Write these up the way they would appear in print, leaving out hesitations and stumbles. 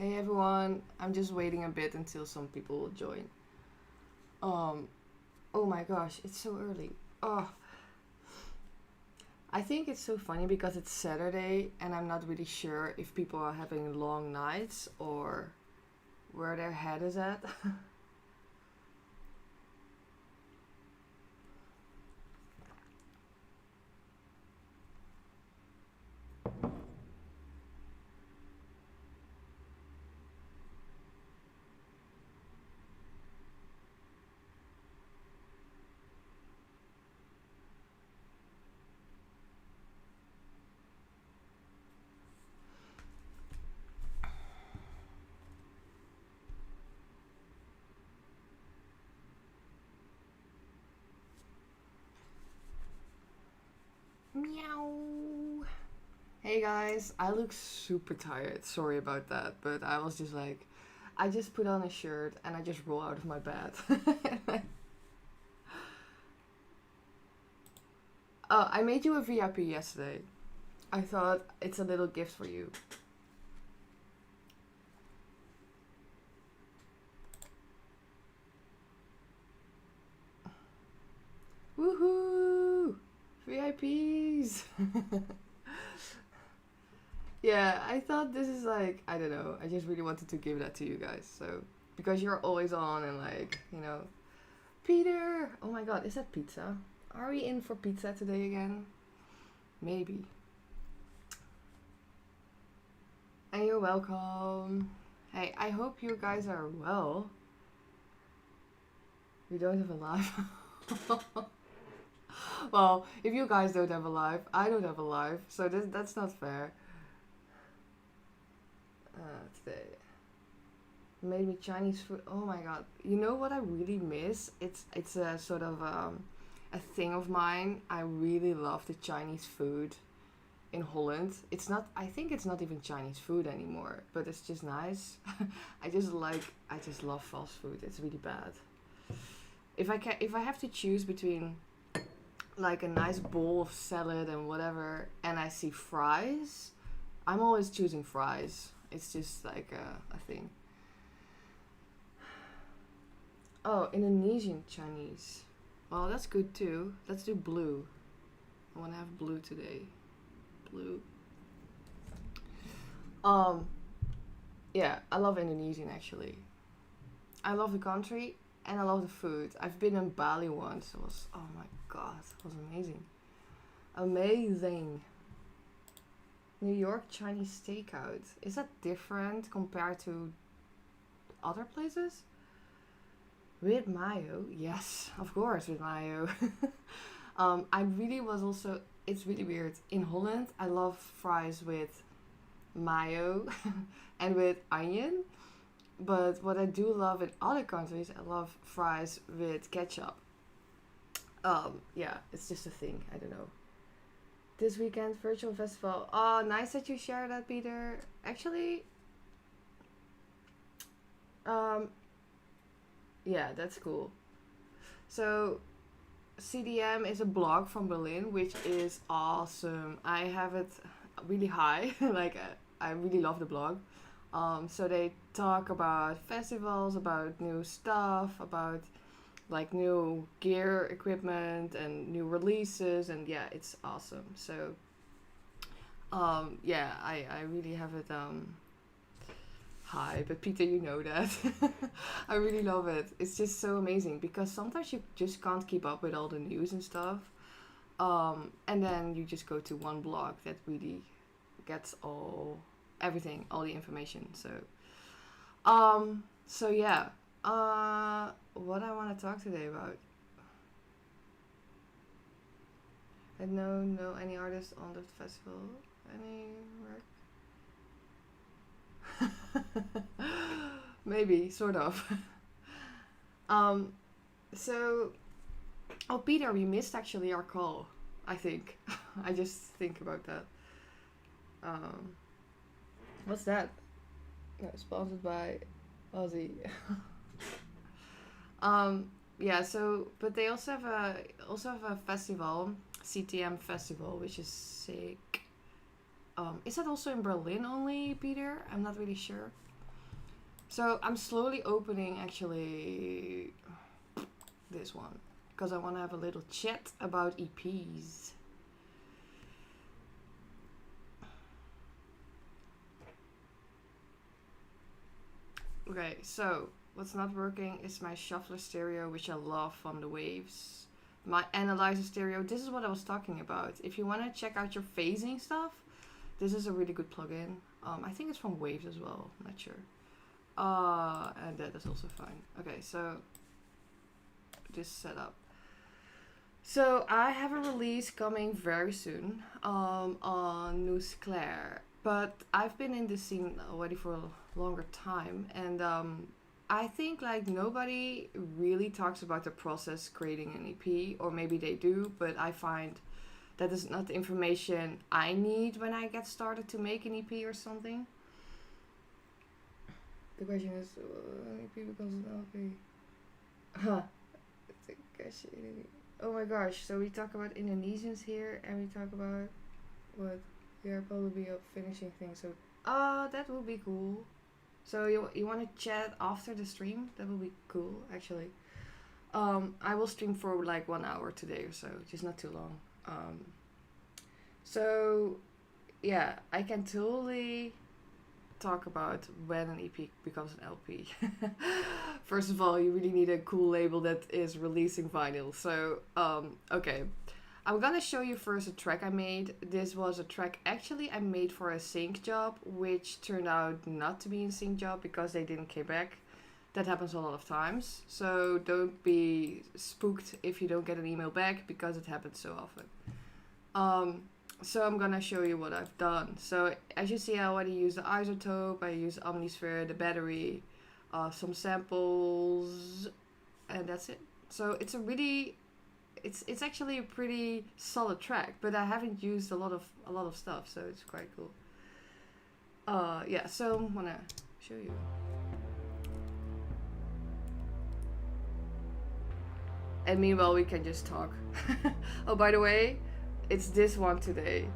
Hey everyone, I'm just waiting a bit until some people will join. Um, oh my gosh, it's so early. Oh, I think it's so funny because it's Saturday and I'm not really sure if people are having long nights or where their head is at. Meow. Hey guys, I look super tired. Sorry about that, but I was just like, I just put on a shirt and I just roll out of my bed. Oh, I made you a VIP yesterday. I thought it's a little gift for you. Woohoo! VIPs! Yeah, I thought this is like, I don't know, I just really wanted to give that to you guys. So, because you're always on and like, Peter! Oh my god, is that pizza? Are we in for pizza today again? Maybe. And you're welcome. Hey, I hope you guys are well. We don't have a live. Well, if you guys don't have a live, I don't have a live, so that's not fair. Today made me Chinese food. Oh my god! You know what I really miss? It's a sort of a thing of mine. I really love the Chinese food in Holland. It's not. I think it's not even Chinese food anymore, but it's just nice. I just like. I just love fast food. It's really bad. If I have to choose between like a nice bowl of salad and whatever, and I see fries, I'm always choosing fries. It's just like a thing. Oh, Indonesian Chinese. Well, that's good too. Let's do blue. I want to have blue today. Blue. Um, yeah, I love Indonesian actually. I love the country and I love the food. I've been in Bali once. It was, oh my god, it was amazing. Amazing. New York Chinese steakout. Is that different compared to other places? With mayo? Yes, of course, with mayo. I really was also, it's really weird. In Holland, I love fries with mayo and with onion. But what I do love in other countries, I love fries with ketchup. Yeah, it's just a thing. I don't know. This weekend, virtual festival. Oh, nice that you share that, Peter. Actually, um, yeah, that's cool. So, CDM is a blog from Berlin, which is awesome. I have it really high. Like, I really love the blog. So they talk about festivals, about new stuff, about like new gear, equipment, and new releases, and yeah, it's awesome. So, yeah, I really have it high. But Peter, you know that. I really love it. It's just so amazing because sometimes you just can't keep up with all the news and stuff. And then you just go to one blog that really gets everything, all the information. So yeah. What I want to talk today about? I don't know any artists on the festival. Any work? Maybe, sort of. um, so, oh, Peter, we missed actually our call. I think. I just think about that. Um, what's that? No, sponsored by Aussie. um, yeah. So, but they also have a festival, CTM festival, which is sick. Is that also in Berlin only, Peter? I'm not really sure. So I'm slowly opening actually this one because I want to have a little chat about EPs. Okay, so what's not working is my shuffler stereo, which I love from the Waves. My analyzer stereo, this is what I was talking about. If you want to check out your phasing stuff, this is a really good plugin. I think it's from Waves as well, I'm not sure. And that is also fine. Okay, so this setup. So I have a release coming very soon on Nous'Klaer, but I've been in this scene already for a longer time, and I think like nobody really talks about the process creating an EP, or maybe they do, but I find that is not the information I need when I get started to make an EP or something. The question is, EP becomes an LP. Huh. Oh my gosh, so we talk about Indonesians here, and we talk about what we are probably up finishing things. So, that would be cool. So you want to chat after the stream? That would be cool, actually. I will stream for like 1 hour today or so, just not too long. So yeah, I can totally talk about when an EP becomes an LP. First of all, you really need a cool label that is releasing vinyl. So, okay. I'm gonna show you first a track I made. This was a track actually I made for a sync job, which turned out not to be a sync job because they didn't came back. That happens a lot of times. So don't be spooked if you don't get an email back because it happens so often. So I'm gonna show you what I've done. So as you see, I already used the isotope, I used Omnisphere, the battery, some samples, and that's it. So it's a really, it's actually a pretty solid track, but I haven't used a lot of stuff, so it's quite cool. Yeah, so I'm gonna show you. And meanwhile, we can just talk. Oh, by the way, it's this one today.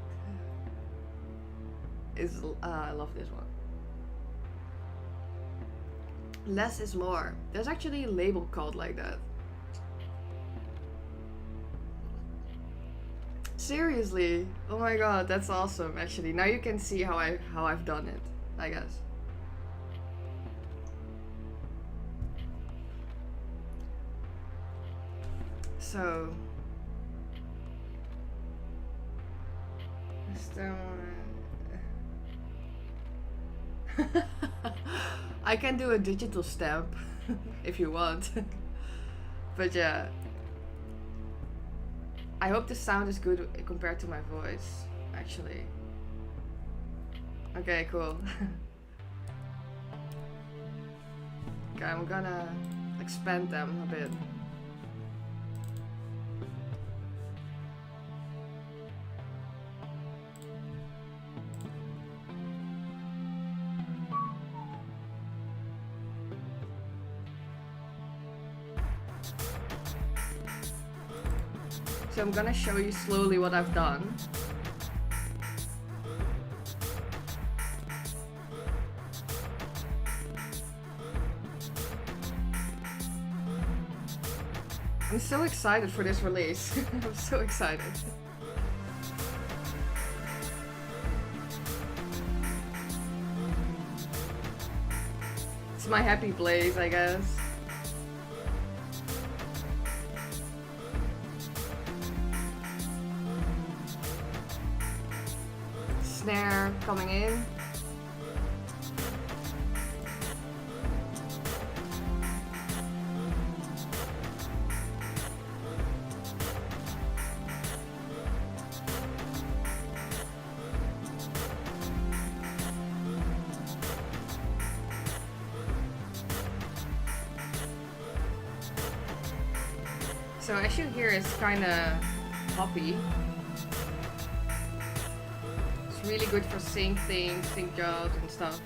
I love this one. Less is more. There's actually a label called like that. Seriously? Oh my god, that's awesome. Actually, now you can see how I've done it, I guess. So I can do a digital stamp if you want. But yeah, I hope the sound is good compared to my voice, actually. Okay, cool. Okay, I'm gonna expand them a bit. So I'm gonna show you slowly what I've done. I'm so excited for this release. I'm so excited. It's my happy place, I guess. Snare coming in. So as you hear, it's kind of poppy. Really good for sync things, sync jobs and stuff.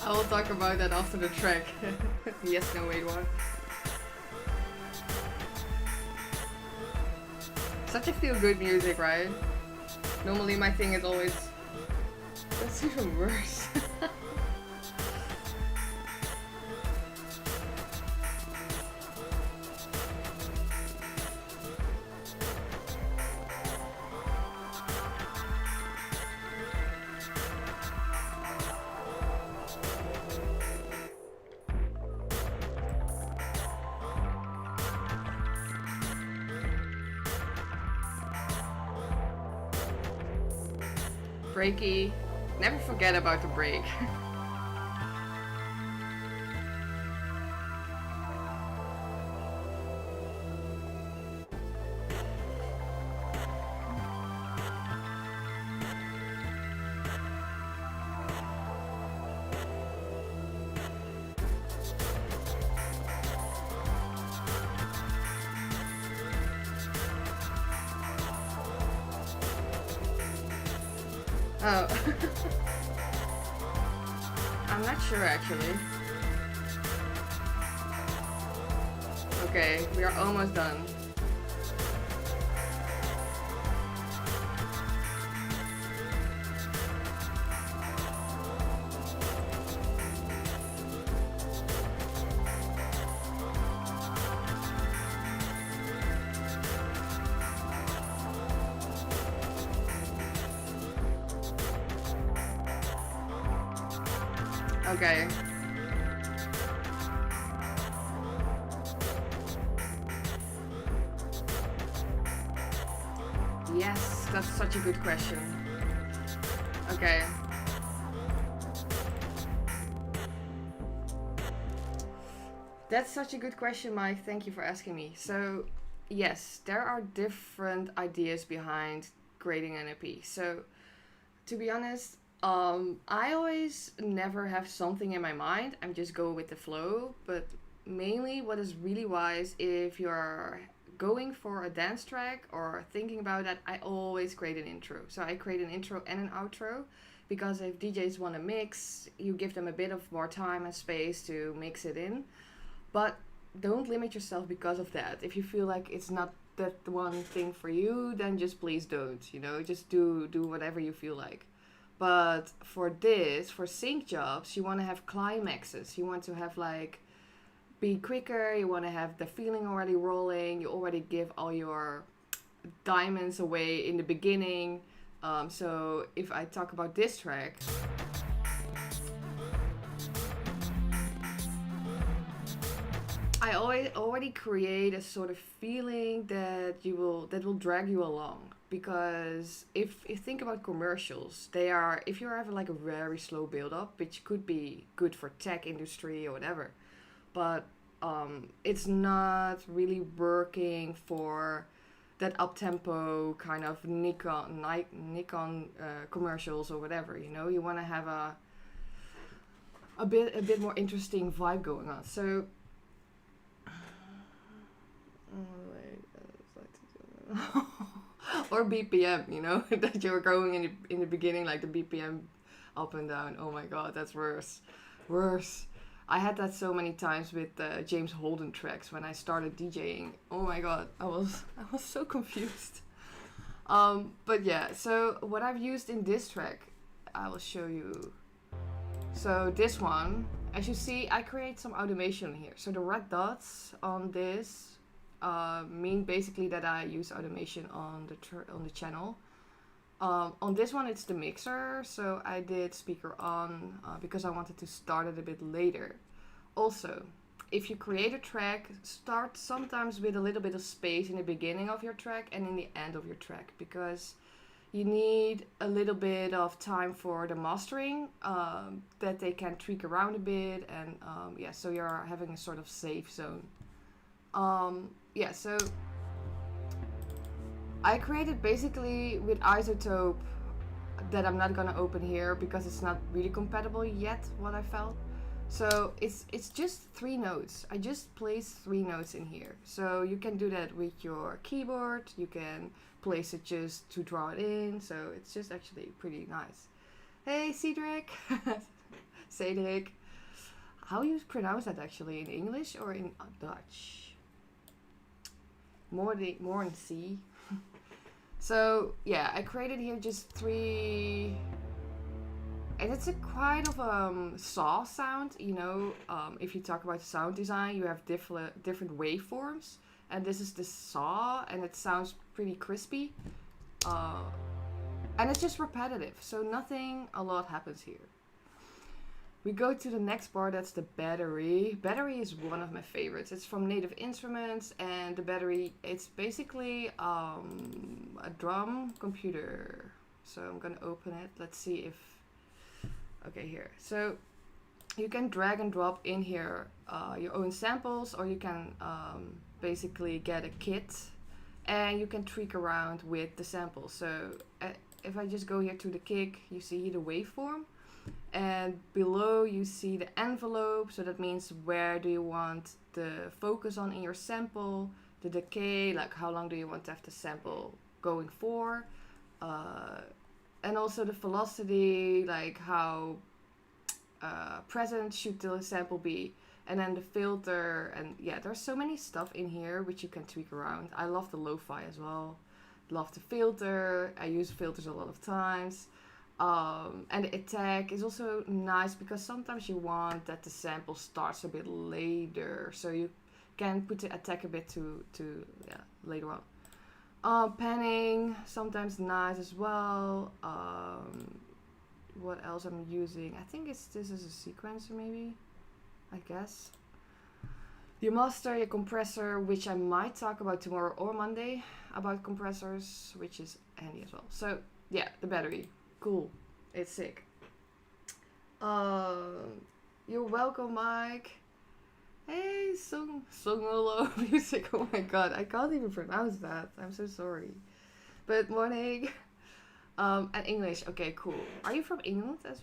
I will talk about that after the track. Yes, no, wait, what? Such a feel-good music, right? Normally my thing is always... That's even worse. Breaky. Never forget about the break. Oh. I'm not sure actually. Okay, we are almost done. Okay. Yes, that's such a good question. Okay. That's such a good question, Mike. Thank you for asking me. So, yes, there are different ideas behind creating an EP. So, to be honest, I always never have something in my mind. I'm just go with the flow. But mainly, what is really wise if you're going for a dance track or thinking about that, I always create an intro. So I create an intro and an outro because if DJs want to mix, you give them a bit of more time and space to mix it in. But don't limit yourself because of that. If you feel like it's not that one thing for you, then just please don't. You know, just do whatever you feel like. But for this, for sync jobs, you want to have climaxes. You want to have like be quicker. You want to have the feeling already rolling. You already give all your diamonds away in the beginning. So if I talk about this track, I already create a sort of feeling that will drag you along because if you think about commercials, they are if you have like a very slow build up, which could be good for tech industry or whatever, but it's not really working for that up tempo kind of Nikon commercials or whatever. You know, you want to have a bit more interesting vibe going on. So or BPM, you know, that you're going in the beginning, like the BPM up and down. Oh my god, that's worse. I had that so many times with James Holden tracks when I started DJing. Oh my god, I was so confused. But yeah, so what I've used in this track, I will show you. So this one, as you see, I create some automation here. So the red dots on this mean basically that I use automation on the channel. On this one, it's the mixer, so I did speaker on because I wanted to start it a bit later. Also, if you create a track, start sometimes with a little bit of space in the beginning of your track and in the end of your track because you need a little bit of time for the mastering that they can tweak around a bit and yeah, so you're having a sort of safe zone. Yeah, so I created basically with Isotope that I'm not gonna open here because it's not really compatible yet, what I felt. So it's just 3 notes. I just placed 3 notes in here. So you can do that with your keyboard. You can place it just to draw it in. So it's just actually pretty nice. Hey, Cedric. Cedric. How you pronounce that actually in English or in Dutch? More in C. So yeah, I created here just 3, and it's a quite of saw sound. You know, if you talk about sound design, you have different waveforms, and this is the saw, and it sounds pretty crispy, uh, and it's just repetitive. So nothing a lot happens here. We go to the next part, that's the battery. Battery is one of my favorites. It's from Native Instruments, and the battery, it's basically a drum computer. So I'm gonna open it. Let's see if, okay, here. So you can drag and drop in here your own samples, or you can basically get a kit, and you can tweak around with the samples. So if I just go here to the kick, you see the waveform. And below you see the envelope, so that means where do you want the focus on in your sample, the decay, like how long do you want to have the sample going for, and also the velocity, like how present should the sample be, and then the filter, and yeah, there's so many stuff in here which you can tweak around. I love the lo-fi as well, love the filter, I use filters a lot of times. And the attack is also nice because sometimes you want that the sample starts a bit later, so you can put the attack a bit to yeah, later on. Panning, sometimes nice as well. What else I'm using? I think this is a sequencer maybe, I guess. Your master, your compressor, which I might talk about tomorrow or Monday about compressors, which is handy as well. So yeah, the battery. Cool. It's sick. You're welcome, Mike. Hey, Songolo music. Oh my god, I can't even pronounce that. I'm so sorry. But morning. And English. Okay, cool. Are you from England as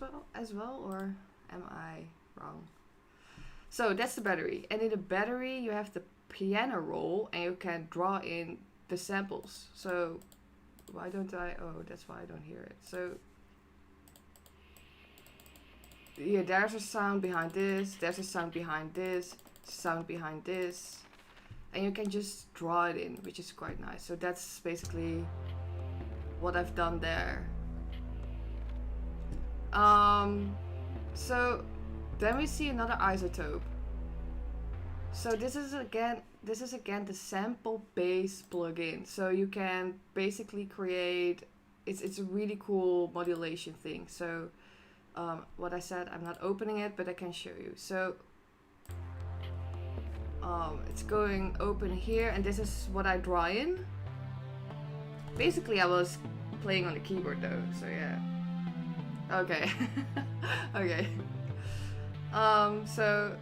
well, or am I wrong? So that's the battery. And in the battery, you have the piano roll, and you can draw in the samples. So why don't I? Oh, that's why I don't hear it. So yeah, there's a sound behind this, there's a sound behind this, sound behind this, and you can just draw it in, which is quite nice. So that's basically what I've done there. So then we see another isotope. So this is again the sample base plugin. So you can basically create, it's a really cool modulation thing. So what I said, I'm not opening it, but I can show you. So it's going open here, and this is what I draw in. Basically I was playing on the keyboard though, so yeah. Okay. Okay. So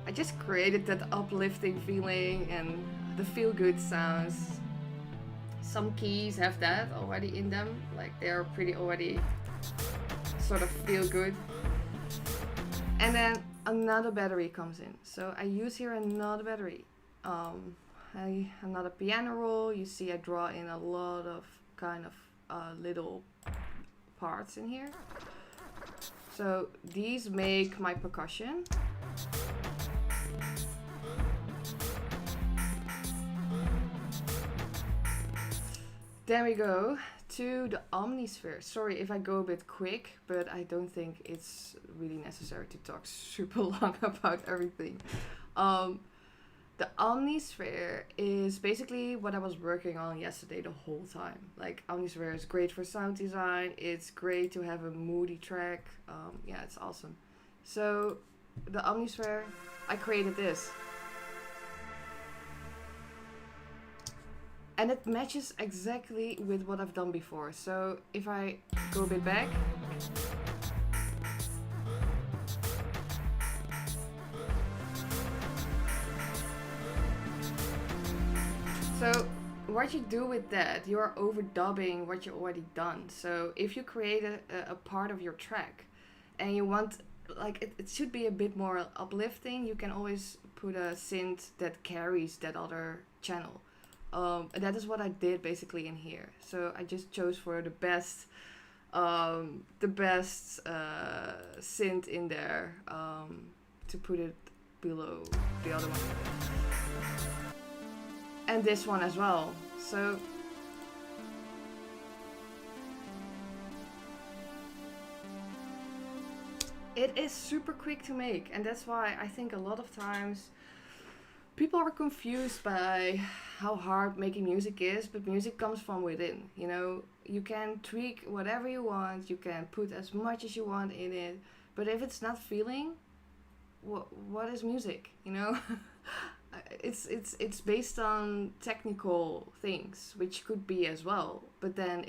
I just created that uplifting feeling and the feel-good sounds. Some keys have that already in them, like they're pretty already sort of feel good. And then another battery comes in. So I use here another battery. Another piano roll. You see I draw in a lot of kind of little parts in here. So these make my percussion. Then we go to the Omnisphere. Sorry if I go a bit quick, but I don't think it's really necessary to talk super long about everything. The Omnisphere is basically what I was working on yesterday the whole time. Like, Omnisphere is great for sound design. It's great to have a moody track. Yeah, it's awesome. So the Omnisphere, I created this. And it matches exactly with what I've done before. So if I go a bit back. So what you do with that, you are overdubbing what you already done. So if you create a part of your track and you want, like, it should be a bit more uplifting, you can always put a synth that carries that other channel. And that is what I did basically in here. So I just chose for the best synth in there to put it below the other one. And this one as well. So It is super quick to make, and that's why I think a lot of times people are confused by how hard making music is, but music comes from within. You know, you can tweak whatever you want, you can put as much as you want in it, but if it's not feeling, what is music? You know, it's based on technical things, which could be as well, but then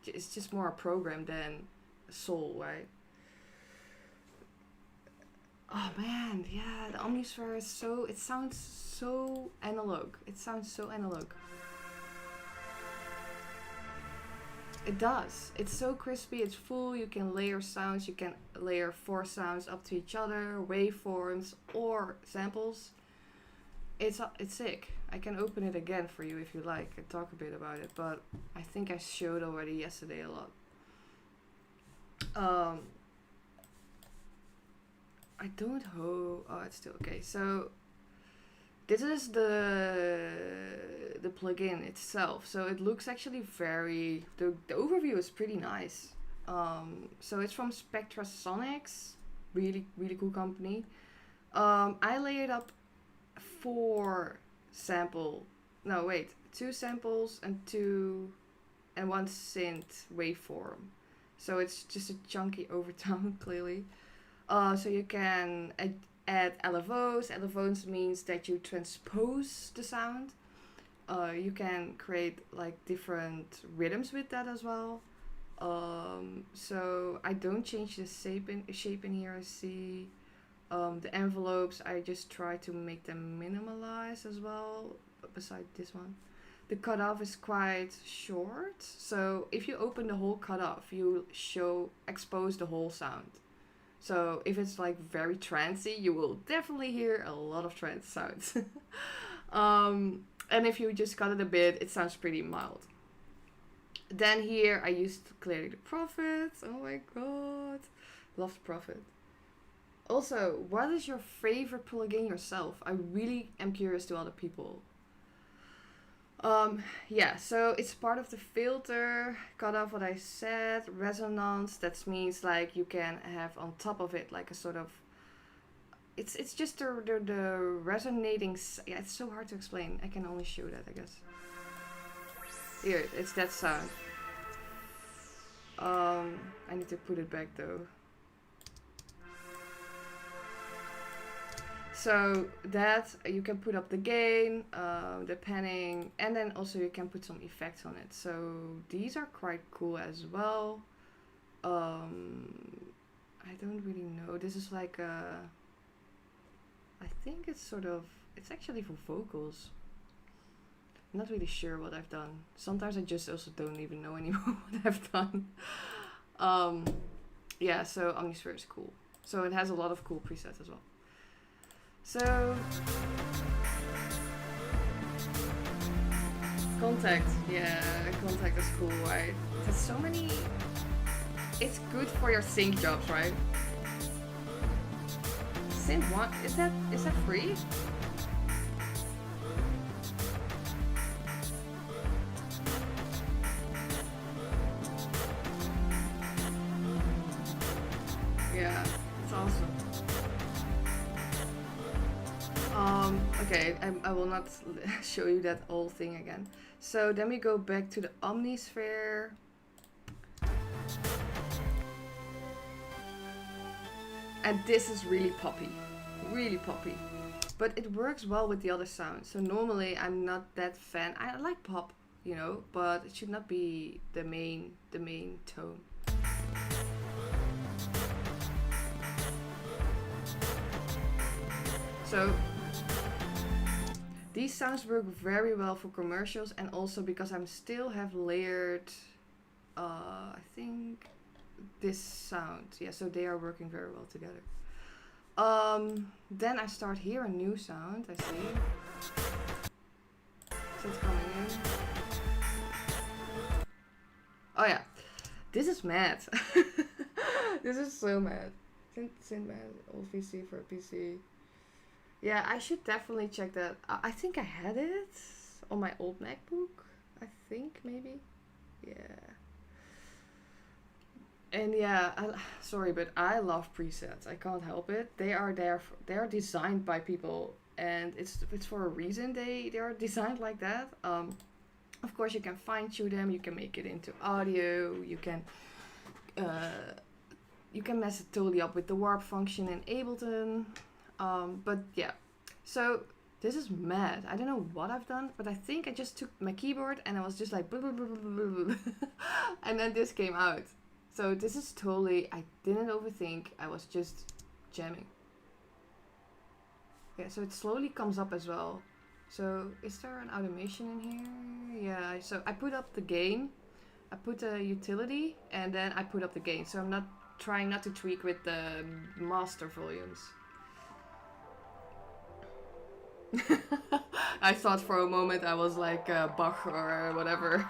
it's just more a program than a soul, right? Oh man, yeah, the Omnisphere is so. It sounds so analog. It sounds so analog. It does. It's so crispy. It's full. You can layer sounds. You can layer four sounds up to each other, waveforms or samples. It's sick. I can open it again for you if you like and talk a bit about it. But I think I showed already yesterday a lot. Um, I don't hope. Oh, it's still okay. So this is the plugin itself. So it looks actually very. The overview is pretty nice. So it's from Spectrasonics, really cool company. I layered up four sample. No, wait, two samples and one synth waveform. So it's just a chunky overtone, clearly. So you can add LFOs. LFOs means that you transpose the sound. You can create like different rhythms with that as well. So I don't change the shape in here. I see the envelopes. I just try to make them minimalized as well. Beside this one, the cutoff is quite short. So if you open the whole cutoff, you expose the whole sound. So if it's like very trancy, you will definitely hear a lot of trance sounds. And if you just cut it a bit, it sounds pretty mild. Then here I used clearly the Prophets. Oh my god. Love the Prophet. Also, what is your favorite plugin yourself? I really am curious to other people. Yeah, so it's part of the filter, cut off what I said, resonance, that means like you can have on top of it like a sort of, it's just the resonating, yeah, it's so hard to explain, I can only show that, I guess. Here, it's that sound. I need to put it back though. So that you can put up the gain, the panning, and then also you can put some effects on it. So these are quite cool as well. I don't really know. This is like I think it's sort of, it's actually for vocals. I'm not really sure what I've done. Sometimes I just also don't even know anymore what I've done. Yeah, so Omnisphere is cool. So it has a lot of cool presets as well. So, Contact, yeah, Contact is cool, right? It has so many, it's good for your sync jobs, right? Synth 1, is that free? Yeah, it's awesome. Okay, I will not show you that whole thing again. So then we go back to the Omnisphere. And this is really poppy. Really poppy. But it works well with the other sounds. So normally I'm not that fan. I like pop, you know, but it should not be the main tone. So these sounds work very well for commercials, and also because I still have layered, I think, this sound. Yeah, so they are working very well together. Then I start here a new sound, I see. So it's coming in. Oh yeah, this is mad. This is so mad. Synth mad, old VC for a PC. Yeah, I should definitely check that. I think I had it on my old MacBook. I think maybe. Yeah. And yeah, sorry, but I love presets. I can't help it. They are there. They are designed by people, and it's for a reason. They are designed like that. Of course, you can fine tune them. You can make it into audio. Uh, you can mess it totally up with the warp function in Ableton. But yeah, so this is mad. I don't know what I've done, but I think I just took my keyboard and I was just like, and then this came out. So this is totally, I didn't overthink. I was just jamming. Yeah, so it slowly comes up as well. So is there an automation in here? Yeah, so I put up the gain. I put a utility and then I put up the gain. So I'm not trying not to tweak with the master volumes. I thought for a moment I was like Bach or whatever.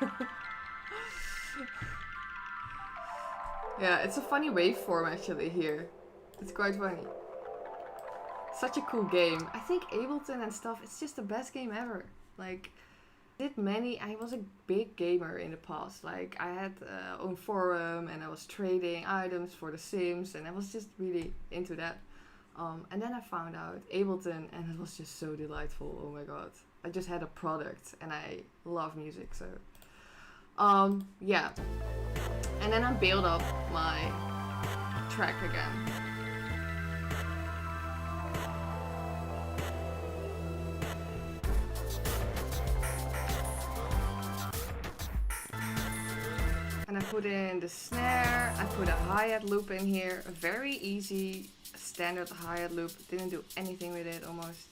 Yeah, it's a funny waveform actually here. It's quite funny. Such a cool game. I think Ableton and stuff, it's just the best game ever. Like, I was a big gamer in the past. Like, I had own forum and I was trading items for The Sims and I was just really into that. And then I found out Ableton and it was just so delightful. Oh my god. I just had a product and I love music, so yeah. And then I built up my track again. And I put in the snare, I put a hi-hat loop in here, a very easy standard hi-hat loop, didn't do anything with it almost,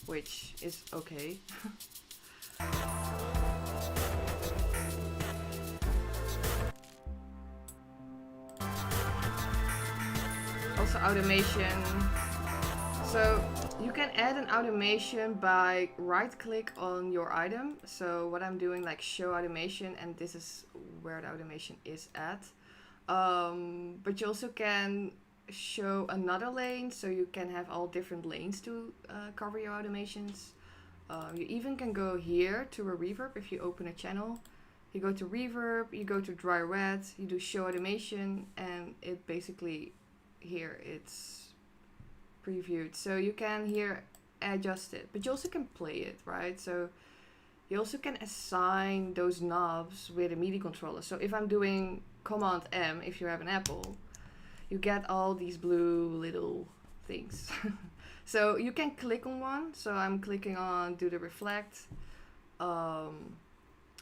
which is okay. Also automation. So you can add an automation by right click on your item. So what I'm doing, like show automation, and this is where the automation is at. But you also can show another lane, so you can have all different lanes to cover your automations. You even can go here to a reverb if you open a channel. You go to reverb, you go to dry wet, you do show automation, and it basically here it's previewed, so you can here adjust it, but you also can play it, right? So you also can assign those knobs with a MIDI controller. So if I'm doing Command M, if you have an Apple, you get all these blue little things. So you can click on one. So I'm clicking on do the reflect,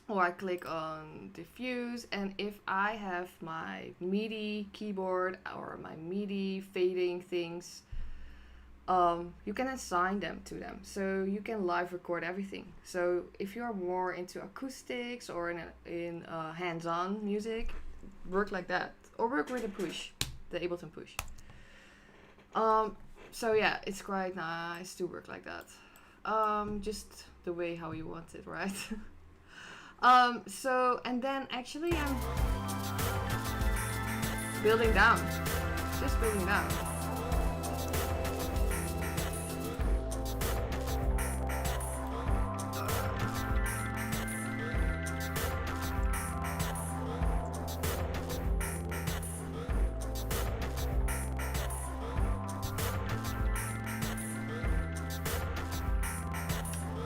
or I click on diffuse, and if I have my MIDI keyboard or my MIDI fading things, you can assign them to them, so you can live record everything. So if you're more into acoustics or in hands-on music, work like that, or work with a push, the Ableton push. So yeah, it's quite nice to work like that. Just the way how you want it, right? So and then actually I'm building down, just building down.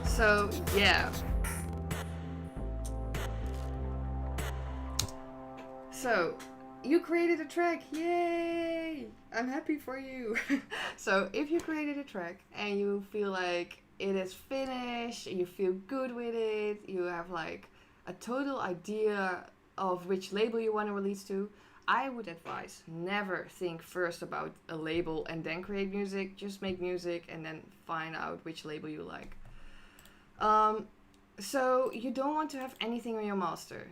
So yeah. So you created a track, yay! I'm happy for you. So if you created a track and you feel like it is finished, you feel good with it, you have like a total idea of which label you want to release to, I would advise never think first about a label and then create music. Just make music and then find out which label you like. So you don't want to have anything on your master,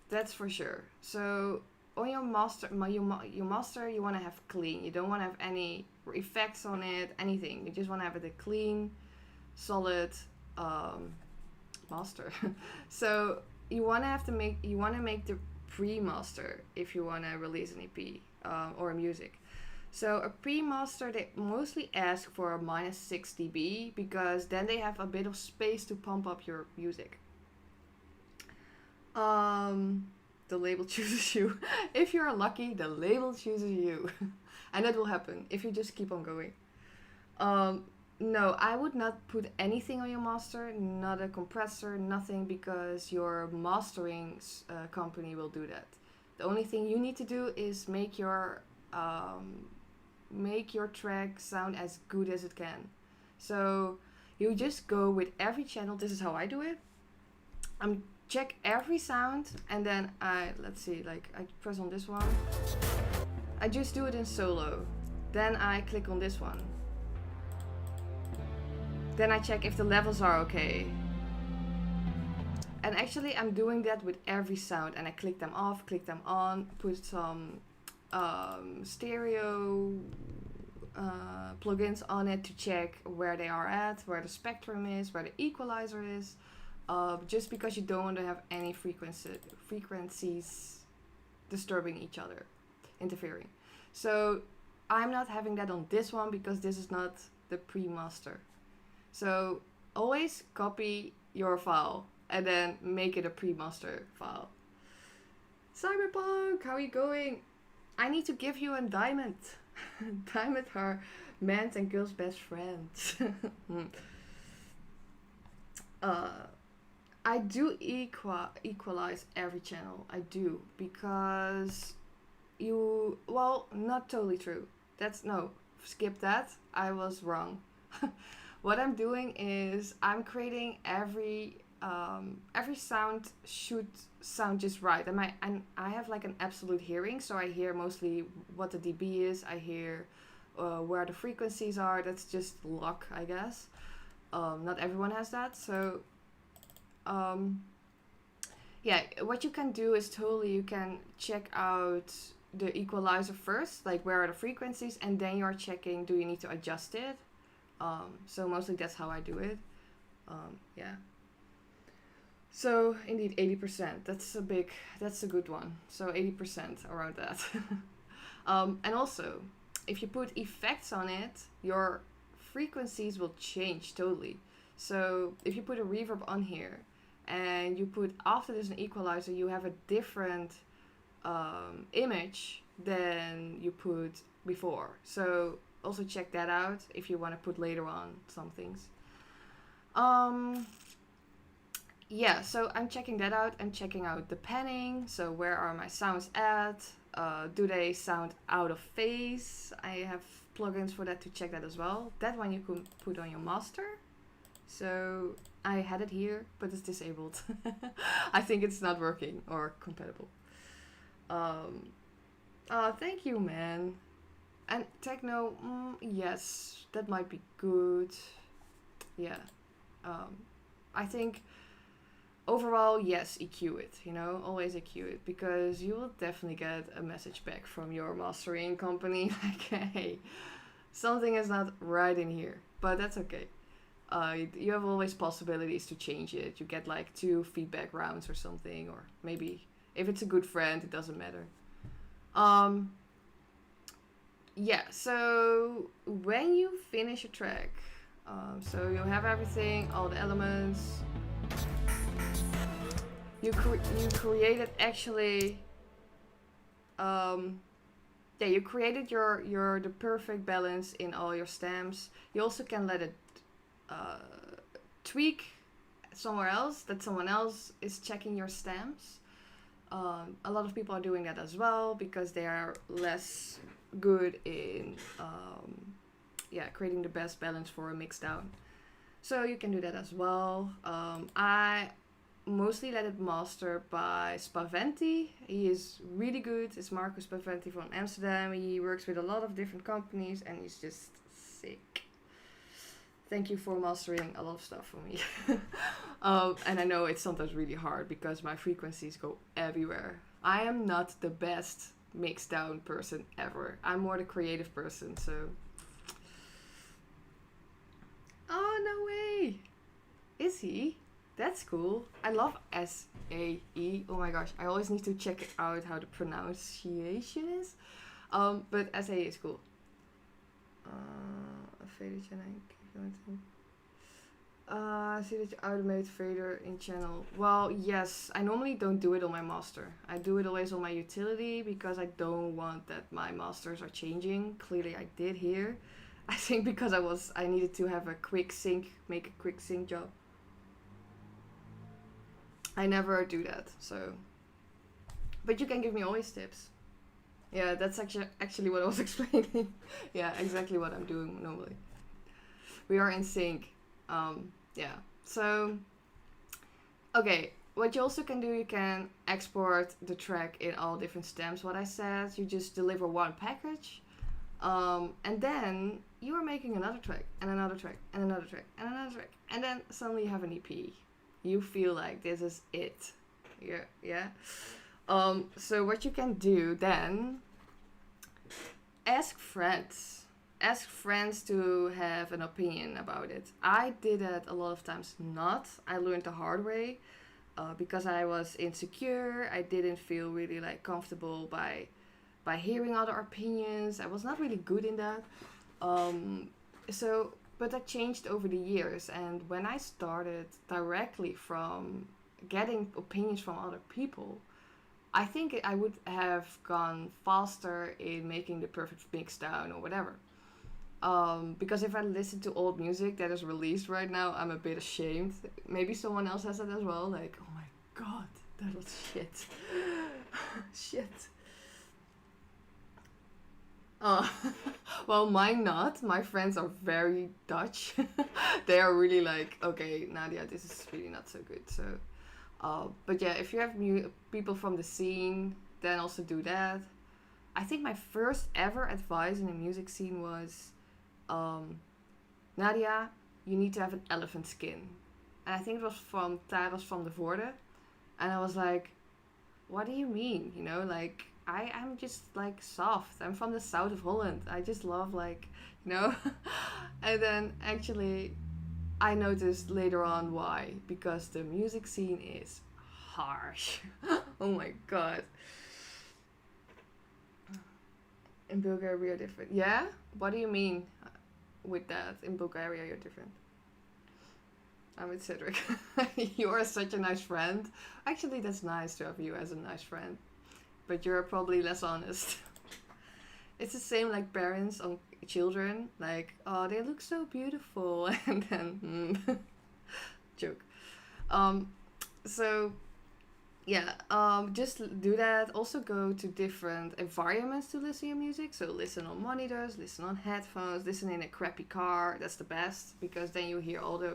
that's for sure. So on your master, you want to have clean. You don't want to have any effects on it, anything. You just want to have it a clean, solid master. So you want to make the pre-master if you want to release an EP or music. So a pre-master, they mostly ask for a -6 dB because then they have a bit of space to pump up your music. the label chooses you. If you are lucky, the label chooses you. And that will happen if you just keep on going. Um, no, I would not put anything on your master, not a compressor, nothing, because your mastering company will do that. The only thing you need to do is make your track sound as good as it can. So you just go with every channel. This is how I do it. I'm check every sound, and then let's see, like I press on this one. I just do it in solo. Then I click on this one. Then I check if the levels are okay. And actually I'm doing that with every sound, and I click them off, click them on, put some stereo plugins on it to check where they are at, where the spectrum is, where the equalizer is. Just because you don't want to have any frequencies disturbing each other, interfering. So I'm not having that on this one because this is not the pre-master. So always copy your file and then make it a pre-master file. Cyberpunk, how are you going? I need to give you a diamond. Diamond are men's and girls' best friends. I do equalize every channel. I do, because well, not totally true. Skip that. I was wrong. What I'm doing is I'm creating every sound should sound just right. And I have like an absolute hearing, so I hear mostly what the dB is. I hear where the frequencies are. That's just luck, I guess. Not everyone has that, so yeah. What you can do is you can check out the equalizer first, like where are the frequencies, and then you're checking, do you need to adjust it? So mostly that's how I do it. Yeah. So indeed 80%. That's a good one. So 80% around that. And also, if you put effects on it, your frequencies will change totally. So if you put a reverb on here and you put after there's an equalizer, you have a different image than you put before. So also check that out if you want to put later on some things. Yeah, so I'm checking that out. I'm checking out the panning. So where are my sounds at? Do they sound out of phase? I have plugins for that to check that as well. That one you can put on your master. So I had it here, but it's disabled. I think it's not working or compatible. Thank you, man. And techno, yes, that might be good. Yeah. I think overall, yes, EQ it, always EQ it, because you will definitely get a message back from your mastering company like, hey, something is not right in here, but that's okay. You have always possibilities to change it. You get like 2 feedback rounds or something, or maybe if it's a good friend, it doesn't matter. Yeah, so when you finish a track, so you have everything, all the elements, you created actually, you created the perfect balance in all your stems. You also can let it tweak somewhere else, that someone else is checking your stems. A lot of people are doing that as well because they are less good in creating the best balance for a mix down. So you can do that as well. I mostly let it master by Spaventi. He is really good. It's Marcus Spaventi from Amsterdam. He works with a lot of different companies and he's just sick. Thank you for mastering a lot of stuff for me. And I know it's sometimes really hard because my frequencies go everywhere. I am not the best mix down person ever. I'm more the creative person, so. Oh, no way. Is he? That's cool. I love S-A-E. Oh my gosh, I always need to check out how the pronunciation is. But S-A-E is cool. I see that you automate fader in channel. Well, yes, I normally don't do it on my master. I do it always on my utility because I don't want that my masters are changing. Clearly, I did here. I think because I needed to have a quick sync, make a quick sync job. I never do that, so. But you can give me always tips. Yeah, that's actually what I was explaining. Yeah, exactly what I'm doing normally. We are in sync. Yeah. So, okay. What you also can do, you can export the track in all different stems. What I said, you just deliver one package, and then you are making another track and another track and another track and another track, and then suddenly you have an EP. You feel like this is it. Yeah, yeah. So what you can do then, ask friends. Ask friends to have an opinion about it. I did that a lot of times not. I learned the hard way because I was insecure. I didn't feel really like comfortable by hearing other opinions. I was not really good in that. Um, but that changed over the years. And when I started directly from getting opinions from other people, I think I would have gone faster in making the perfect mix down or whatever. Because if I listen to old music that is released right now, I'm a bit ashamed. Maybe someone else has it as well. Like, oh my god, that was shit. Shit. Uh, well, mine not. My friends are very Dutch. They are really like, okay, Nadia, this is really not so good. So, but yeah, if you have people from the scene, then also do that. I think my first ever advice in the music scene was, um, Nadia, you need to have an elephant skin. And I think it was from Taras van de Voorde. And I was like, what do you mean? You know, like, I'm just like soft. I'm from the south of Holland. I just love, like, you know. And then actually, I noticed later on why. Because the music scene is harsh. Oh my god. In Bulgaria, we are different. Yeah? What do you mean with that? In Bulgaria, you're different. I'm with Cedric. You are such a nice friend. Actually, that's nice to have you as a nice friend. But you're probably less honest. It's the same like parents on children. Like, oh, they look so beautiful. And then, joke. Um, so yeah, just do that. Also go to different environments to listen to your music. So listen on monitors, listen on headphones, listen in a crappy car. That's the best because then you hear all the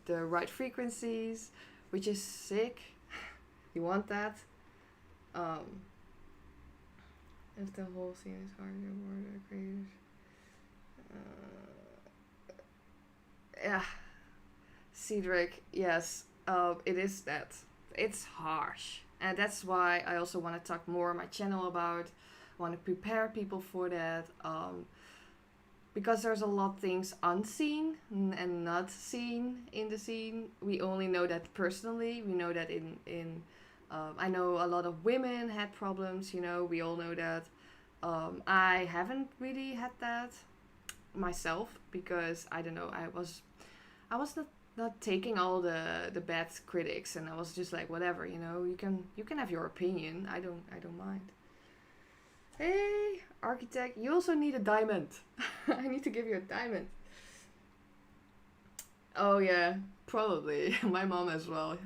right frequencies, which is sick. You want that. Um, if the whole scene is hard to word creators. Yeah, Cedric. Yes, it is that. It's harsh, and that's why I also want to talk more on my channel about. Want to prepare people for that. Because there's a lot of things unseen and not seen in the scene. We only know that personally. We know that in I know a lot of women had problems. You know, we all know that. I haven't really had that myself because I don't know. I was not taking all the bad critics, and I was just like, whatever. You know, you can have your opinion. I don't mind. Hey, architect, you also need a diamond. I need to give you a diamond. Oh yeah, probably. My mom as well.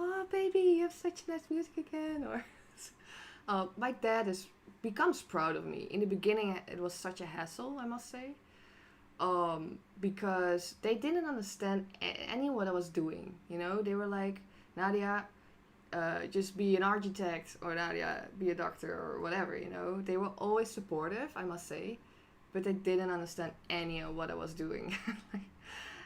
Oh, baby, you have such nice music again. Or, my dad becomes proud of me. In the beginning, it was such a hassle, I must say. Because they didn't understand any of what I was doing. You know, they were like, Nadia, just be an architect, or Nadia, be a doctor, or whatever, you know. They were always supportive, I must say, but they didn't understand any of what I was doing.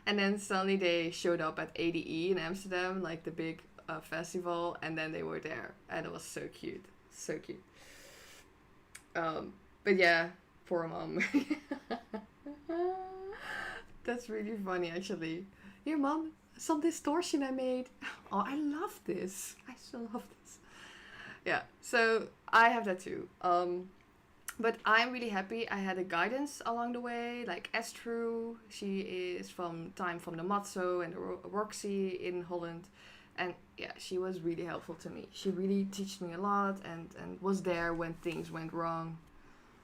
And then suddenly they showed up at ADE in Amsterdam, like the big festival, and then they were there, and it was so cute, so cute. But yeah, poor mom. That's really funny, actually. Here, mom, some distortion I made. Oh, I love this. I so love this. Yeah, so I have that too. But I'm really happy I had a guidance along the way, like Estru. She is from the Matzo and the Roxy in Holland. And yeah, she was really helpful to me. She really taught me a lot and was there when things went wrong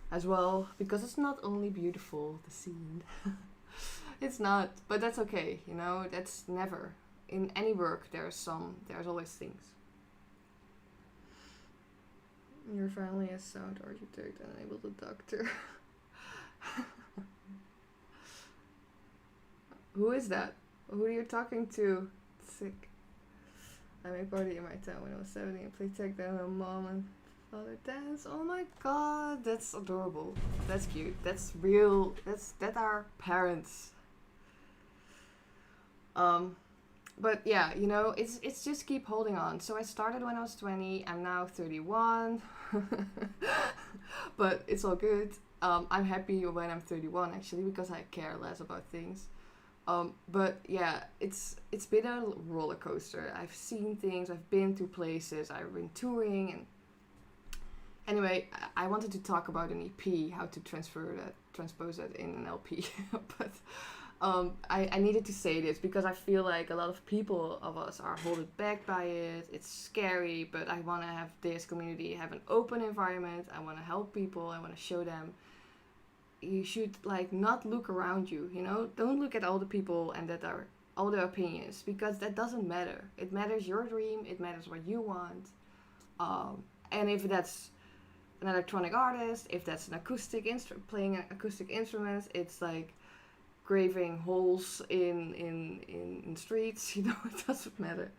as well. Because it's not only beautiful, the scene. It's not, but that's okay, you know, that's never. In any work, there's always things. Your family is sound architect and able to doctor. Who is that? Who are you talking to? Sick. I made party in my town when I was 17 and played techno with my mom and father dance. Oh my god, that's adorable. That's cute. That's real. That are parents. But yeah, you know, it's just keep holding on. So I started when I was 20. I'm now 31. But it's all good. I'm happy when I'm 31 actually because I care less about things. But yeah, it's been a roller coaster. I've seen things. I've been to places. I've been touring and anyway, I wanted to talk about an EP, how to transpose that in an LP. But I needed to say this because I feel like a lot of people of us are holding back by it. It's scary, but I want to have this community have an open environment. I want to help people. I want to show them. You should like not look around you, you know? Don't look at all the people and that are all their opinions because that doesn't matter. It matters your dream. It matters what you want. And if that's an electronic artist, if that's an playing an acoustic instrument, it's like graving holes in streets, you know, it doesn't matter.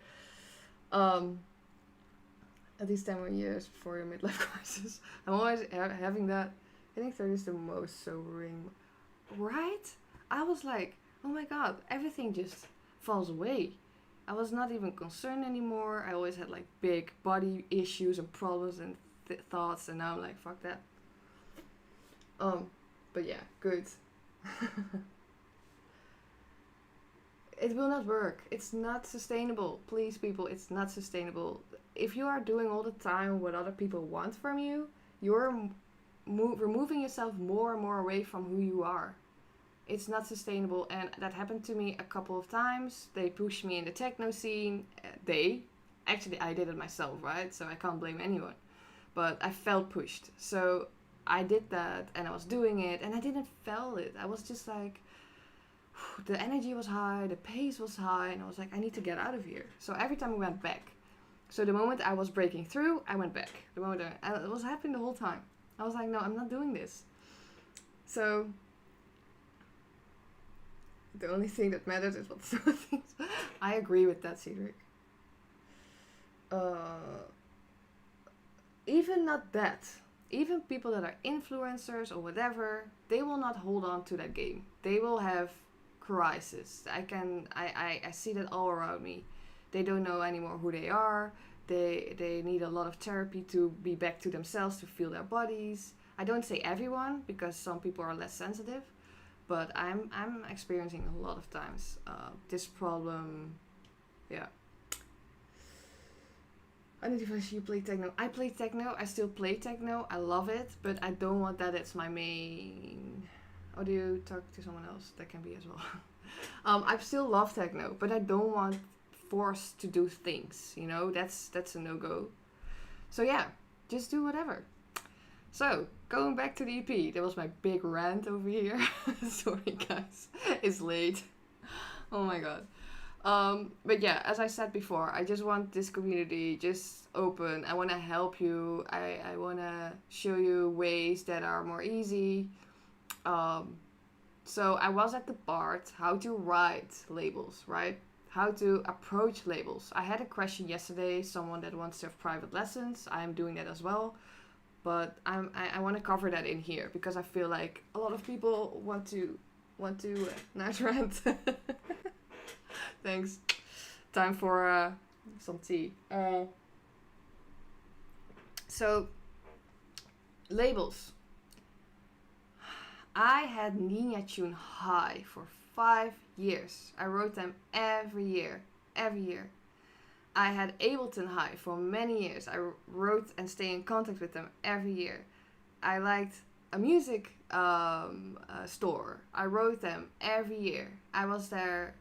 At least 10 more years before your midlife crisis. I'm always having that. I think 30 is the most sobering. Right? I was like, oh my god, everything just falls away. I was not even concerned anymore. I always had like big body issues and problems and thoughts, and now I'm like, fuck that. But yeah, good. It will not work. It's not sustainable. Please, people, it's not sustainable. If you are doing all the time what other people want from you, you're removing yourself more and more away from who you are. It's not sustainable, and that happened to me a couple of times. They pushed me in the techno scene. Actually, I did it myself, right? So I can't blame anyone. But I felt pushed. So I did that, and I was doing it, and I didn't feel it. I was just like, the energy was high, the pace was high, and I was like, I need to get out of here. So every time I went back. So the moment I was breaking through, I went back. The moment it was happening the whole time. I was like, no, I'm not doing this. So the only thing that matters is what the things. I agree with that, Cedric. Even not that. Even people that are influencers or whatever, they will not hold on to that game. They will have crisis. I see that all around me. They don't know anymore who they are. They need a lot of therapy to be back to themselves, to feel their bodies. I don't say everyone because some people are less sensitive, but I'm experiencing a lot of times this problem. Yeah. I need to you play techno. I play techno. I still play techno. I love it, but I don't want that it's my main. Or do you talk to someone else? That can be as well. I still love techno, but I don't want forced to do things. You know, that's a no-go. So yeah, just do whatever. So going back to the EP, that was my big rant over here. Sorry guys, it's late. Oh my god. But yeah, as I said before, I just want this community just open. I want to help you. I want to show you ways that are more easy. So I was at the part how to write labels, right? How to approach labels. I had a question yesterday, someone that wants to have private lessons. I am doing that as well. But I want to cover that in here because I feel like a lot of people want to nice rant. Thanks. Time for some tea. So, labels. I had Nina Tune High for 5 years. I wrote them every year. Every year. I had Ableton High for many years. I wrote and stay in contact with them every year. I liked a music store. I wrote them every year. I was there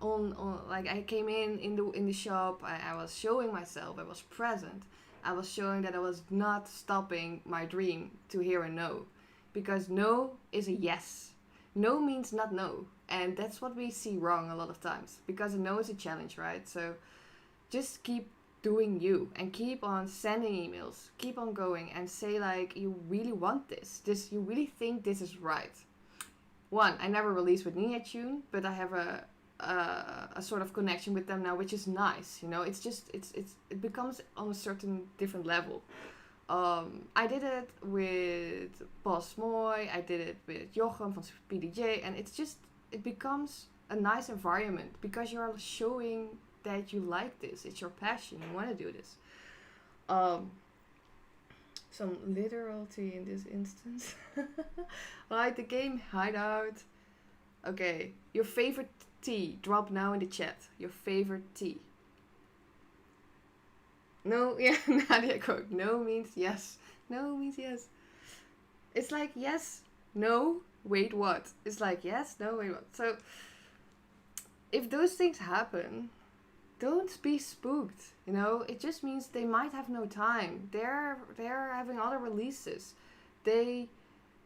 on like I came in the shop. I was showing myself. I was present. I was showing that I was not stopping my dream to hear a no, because no is a yes. No means not no, and that's what we see wrong a lot of times, because a no is a challenge, right? So just keep doing you and keep on sending emails, keep on going and say like you really want this you really think this is right. One, I never released with Nadia tune, but I have a sort of connection with them now, which is nice. You know, it's just it becomes on a certain different level. I did it with Boss Moy, I did it with Jochem from PDJ, and it becomes a nice environment because you're showing that you like this. It's your passion. You want to do this. Some literality in this instance. Like the game Hideout. Okay, your favorite tea. Drop now in the chat. Your favorite tea. No, yeah, Nadia quote. No means yes. No means yes. It's like yes, no, wait what? It's like yes, no, wait what? So if those things happen, don't be spooked. You know, it just means they might have no time. They're having other releases. They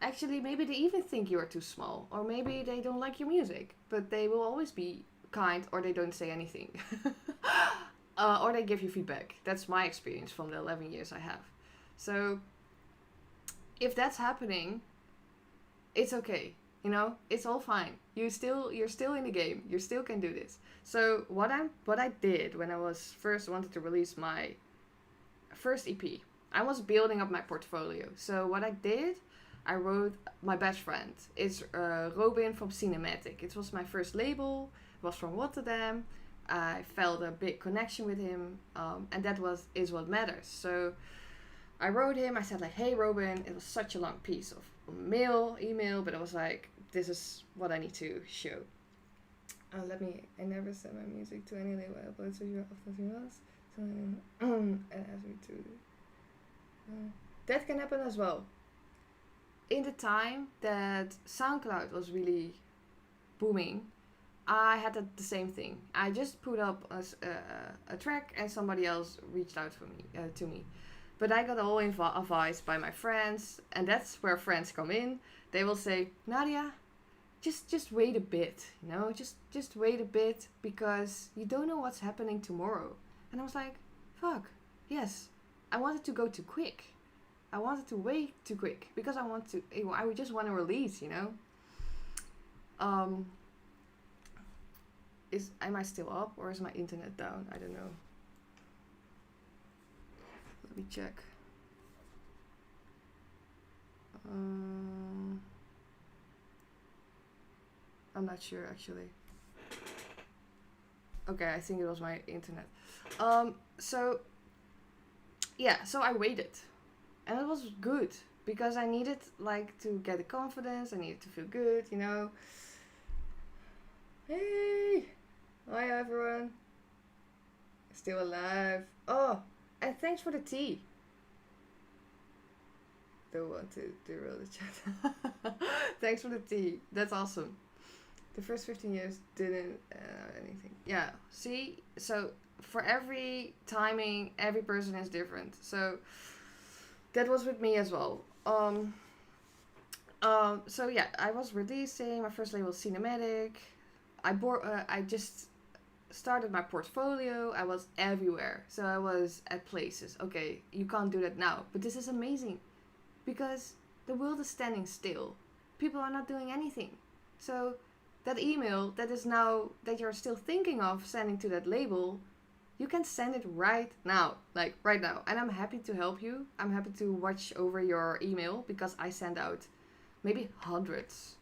actually maybe they even think you are too small, or maybe they don't like your music. But they will always be kind, or they don't say anything, or they give you feedback. That's my experience from the 11 years I have. So if that's happening, it's okay. You know, it's all fine. You're still in the game. You still can do this. So what I did when I was first wanted to release my first EP, I was building up my portfolio. So what I did, I wrote my best friend. It's Robin from Cinematic. It was my first label. It was from Rotterdam. I felt a big connection with him, and that is what matters. So I wrote him. I said like, "Hey Robin," it was such a long piece of email, but I was like, "This is what I need to show." I never send my music to any label. I upload to you after else. So and ask me to. That can happen as well. In the time that SoundCloud was really booming, I had the same thing. I just put up a track and somebody else reached out to me. But I got all advised by my friends, and that's where friends come in. They will say, Nadia, just wait a bit, you know, just wait a bit because you don't know what's happening tomorrow. And I was like, fuck, yes, I wanted to go too quick. I wanted to wait too quick because I would just want to release, you know. Am I still up or is my internet down? I don't know. Let me check. I'm not sure actually. Okay, I think it was my internet. So I waited. And it was good because I needed like to get the confidence. I needed to feel good, you know. Hey, hi everyone. Still alive. Oh, and thanks for the tea. Don't want to derail the chat. Thanks for the tea. That's awesome. The first 15 years didn't anything. Yeah. See, so for every timing, every person is different. So that was with me as well. So yeah, I was releasing my first label, Cinematic. I just started my portfolio. I was everywhere. So I was at places. Okay, you can't do that now, but this is amazing because the world is standing still. People are not doing anything. So that email that is now that you're still thinking of sending to that label, you can send it right now, like right now. And I'm happy to help you. I'm happy to watch over your email because I send out maybe hundreds.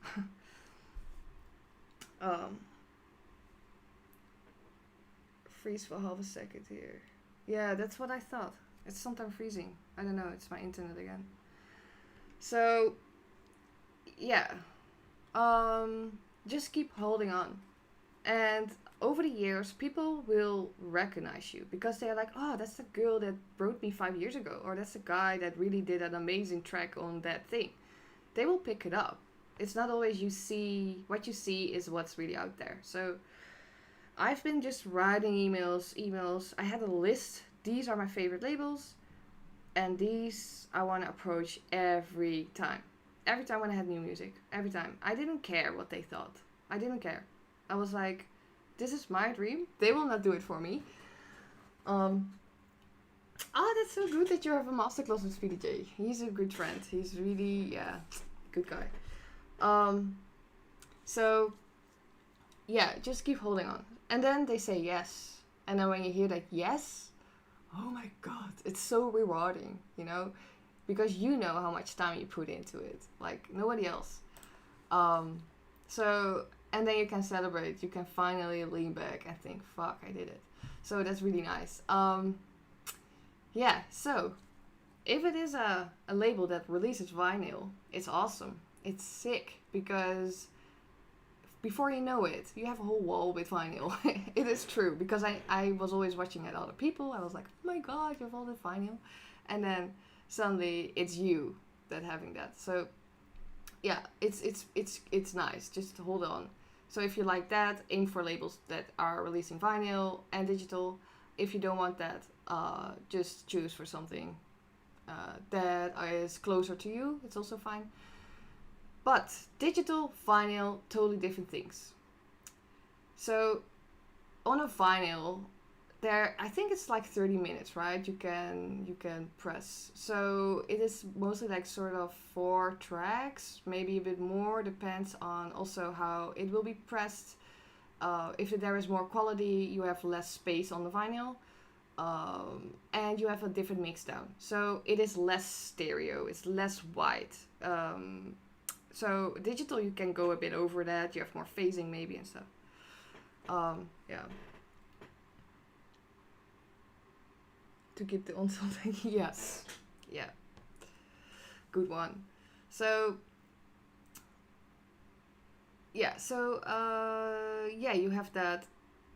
Freeze for half a second here. Yeah, that's what I thought. It's sometimes freezing. I don't know, it's my internet again. So, yeah. Just keep holding on. And over the years, people will recognize you because they're like, oh, that's the girl that wrote me 5 years ago, or that's the guy that really did an amazing track on that thing. They will pick it up. It's not always you see, what you see is what's really out there. So I've been just writing emails. I had a list. These are my favorite labels, and these I want to approach every time. Every time when I had new music. Every time. I didn't care what they thought. I didn't care. I was like, this is my dream. They will not do it for me. That's so good that you have a masterclass with Speedy J. He's a good friend. He's really, yeah, good guy. So, yeah, just keep holding on. And then they say yes. And then when you hear that yes, oh my god, it's so rewarding, you know? Because you know how much time you put into it. Like, nobody else. So, and then you can celebrate. You can finally lean back and think, fuck, I did it. So that's really nice. Yeah, so if it is a label that releases vinyl, it's awesome. It's sick because before you know it, you have a whole wall with vinyl. It is true because I was always watching at other people. I was like, oh my god, you have all the vinyl. And then suddenly it's you that having that. So yeah, it's nice. Just hold on. So if you like that, aim for labels that are releasing vinyl and digital. If you don't want that, just choose for something that is closer to you. It's also fine. But digital, vinyl, totally different things. So on a vinyl, there I think it's like 30 minutes, right? You can press. So it is mostly like sort of 4 tracks, maybe a bit more, depends on also how it will be pressed. If there is more quality, you have less space on the vinyl. And you have a different mix down. So it is less stereo, it's less wide. So digital, you can go a bit over that. You have more phasing maybe and stuff. Yeah. To keep the on something. Yes. Yeah. Good one. So yeah. So yeah, you have that.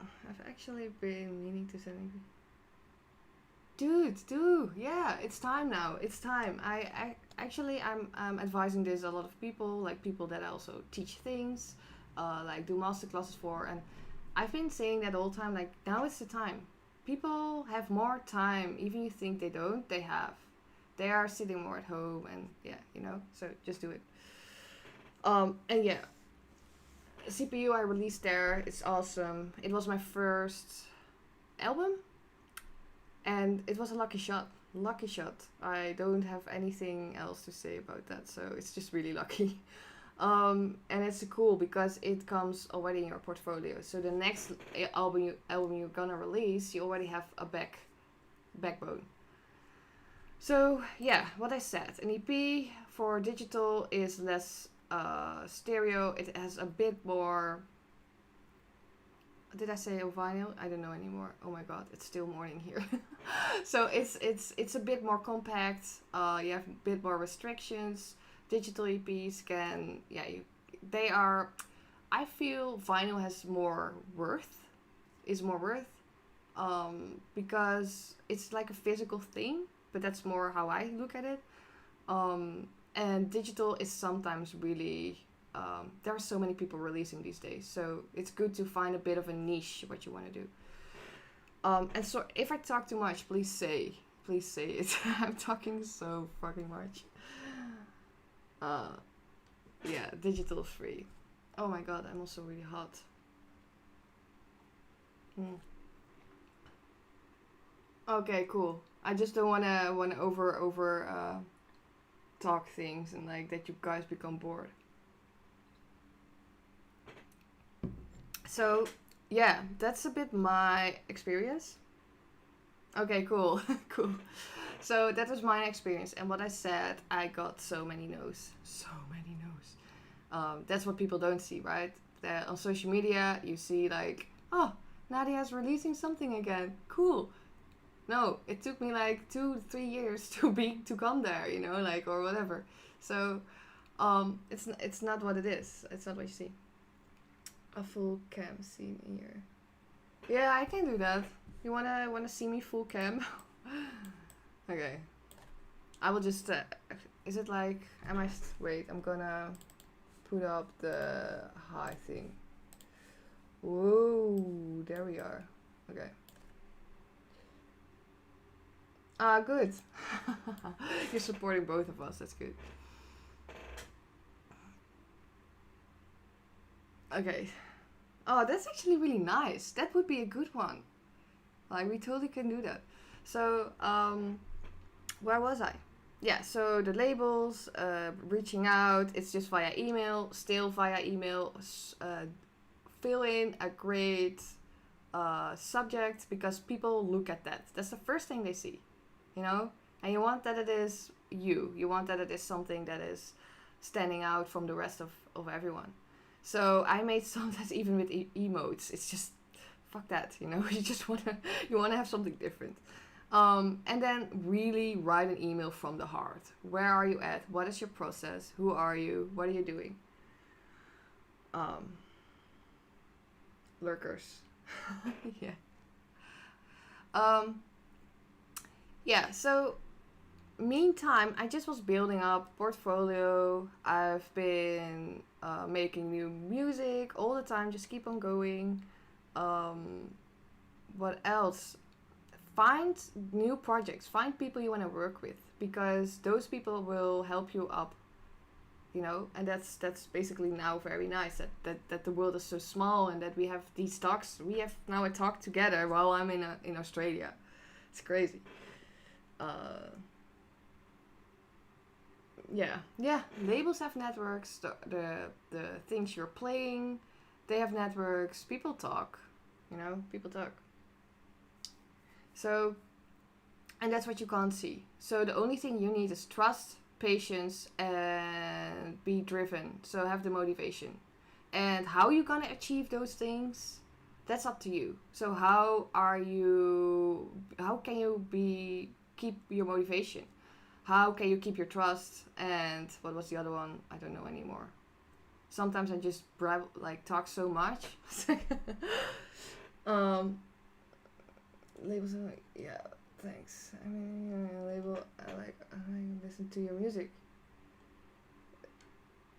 I've actually been meaning to send. Dude, yeah, it's time now. It's time. I'm advising this a lot of people, like people that also teach things, like do master classes for, and I've been saying that all the time. Like now it's the time. People have more time. Even you think they don't, they have. They are sitting more at home, and yeah, you know. So just do it. And yeah, CPU I released there. It's awesome. It was my first album. And it was a lucky shot. Lucky shot. I don't have anything else to say about that. So it's just really lucky. And it's cool because it comes already in your portfolio. So the next album you're gonna release, you already have a backbone. So yeah, what I said. An EP for digital is less stereo. It has a bit more... Did I say vinyl? I don't know anymore. Oh my god, it's still morning here. So it's a bit more compact. You have a bit more restrictions. Digital EPs can they are. I feel vinyl has more worth. Is more worth. Because it's like a physical thing, but that's more how I look at it. And digital is sometimes really. There are so many people releasing these days, so it's good to find a bit of a niche what you want to do. And so if I talk too much, please say it. I'm talking so fucking much. Yeah, digital is free. Oh my god, I'm also really hot. Okay, cool. I just don't wanna over talk things and like that you guys become bored. So, yeah, that's a bit my experience. Okay, cool. Cool. So, that was my experience. And what I said, I got so many no's. So many no's. That's what people don't see, right? On social media, you see, like, oh, Nadia is releasing something again. Cool. No, it took me like 2-3 years to come there, you know, like, or whatever. So, it's not what it is. It's not what you see. A full cam scene here. Yeah, I can do that. You wanna see me full cam? Okay. I will just. Is it like? Am I? Wait. I'm gonna put up the high thing. Whoa. There we are. Okay. Ah, good. You're supporting both of us. That's good. Okay. Oh, that's actually really nice. That would be a good one. Like we totally can do that. So, where was I? Yeah, so the labels, reaching out, it's just via email, still via email. Fill in a great subject because people look at that. That's the first thing they see, you know? And you want that it is you. You want that it is something that is standing out from the rest of everyone. So I made some that's even with emotes. It's just fuck that, you know. You wanna have something different. And then really write an email from the heart. Where are you at? What is your process? Who are you? What are you doing? Um, Lurkers. Yeah. Um, yeah. So meantime, I just was building up portfolio. I've been making new music all the time. Just keep on going. Um, what else? Find new projects. Find people you want to work with because those people will help you up. You know, and that's basically now very nice that the world is so small and that we have these talks. We have now a talk together while I'm in Australia. It's crazy. Uh, yeah. Labels have networks. The things you're playing, they have networks. People talk. You know, people talk. So, and that's what you can't see. So the only thing you need is trust, patience, and be driven. So have the motivation. And how you gonna achieve those things? That's up to you. So how are you? How can you be keep your motivation? How can you keep your trust? And what was the other one? I don't know anymore. Sometimes I just talk so much. um, labels are like, yeah, thanks. I mean, label. I listen to your music.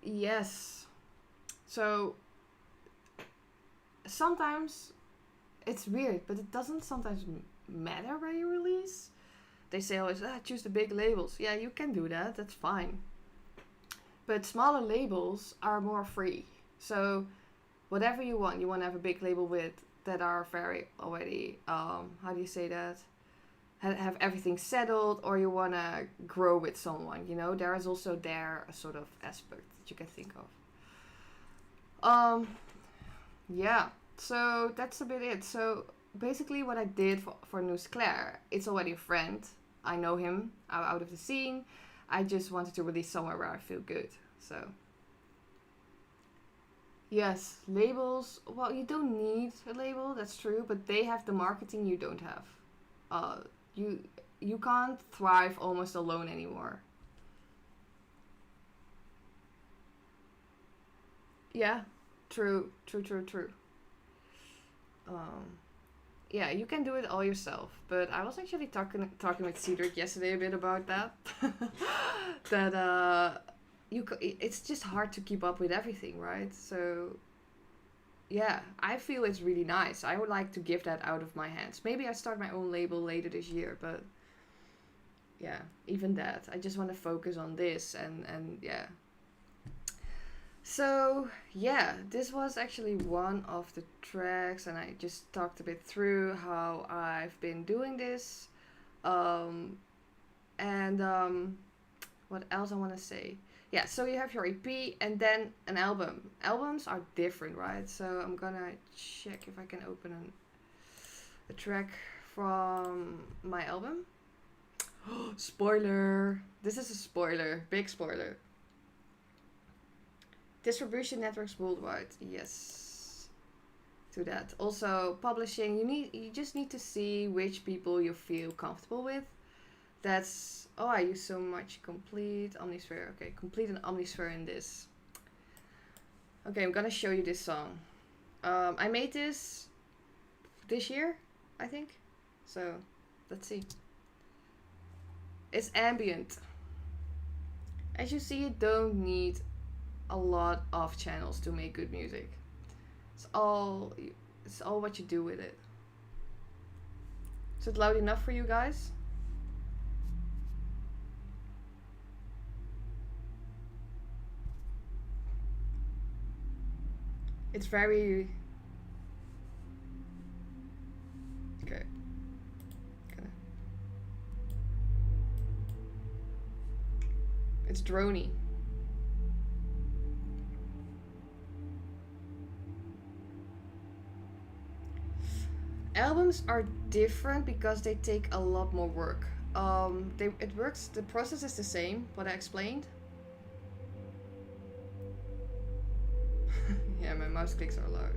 Yes. So sometimes it's weird, but it doesn't sometimes matter where you release. They say always, choose the big labels. Yeah, you can do that. That's fine. But smaller labels are more free. So whatever you want to have a big label with that are very already, how do you say that? Have everything settled, or you want to grow with someone. You know, there is also there a sort of aspect that you can think of. Yeah. So that's a bit it. So basically, what I did for Nous'Klaer, it's already a friend. I know him out of the scene. I just wanted to release somewhere where I feel good. So yes, labels. Well, you don't need a label. That's true, but they have the marketing you don't have. Uh, you you can't thrive almost alone anymore. Yeah, true. Um, yeah, you can do it all yourself. But I was actually talking with Cedric yesterday a bit about that. that it's just hard to keep up with everything, right? So yeah, I feel it's really nice. I would like to give that out of my hands. Maybe I start my own label later this year, but yeah, even that. I just want to focus on this and yeah. So, yeah, this was actually one of the tracks, and I just talked a bit through how I've been doing this. Um, and what else I want to say? Yeah, so you have your EP and then an album. Albums are different, right? So I'm gonna check if I can open a track from my album. Spoiler! This is a spoiler, big spoiler. Distribution networks worldwide. Yes, to that. Also, publishing. You just need to see which people you feel comfortable with. That's I use so much complete omnisphere. Okay, complete an omnisphere in this. Okay, I'm gonna show you this song. I made this this year, I think. So let's see. It's ambient. As you see, you don't need a lot of channels to make good music. It's all it's all what you do with it. Is it loud enough for you guys? It's very okay. Okay. It's drony. Albums are different because they take a lot more work. It works. The process is the same. What I explained. Yeah, my mouse clicks are loud.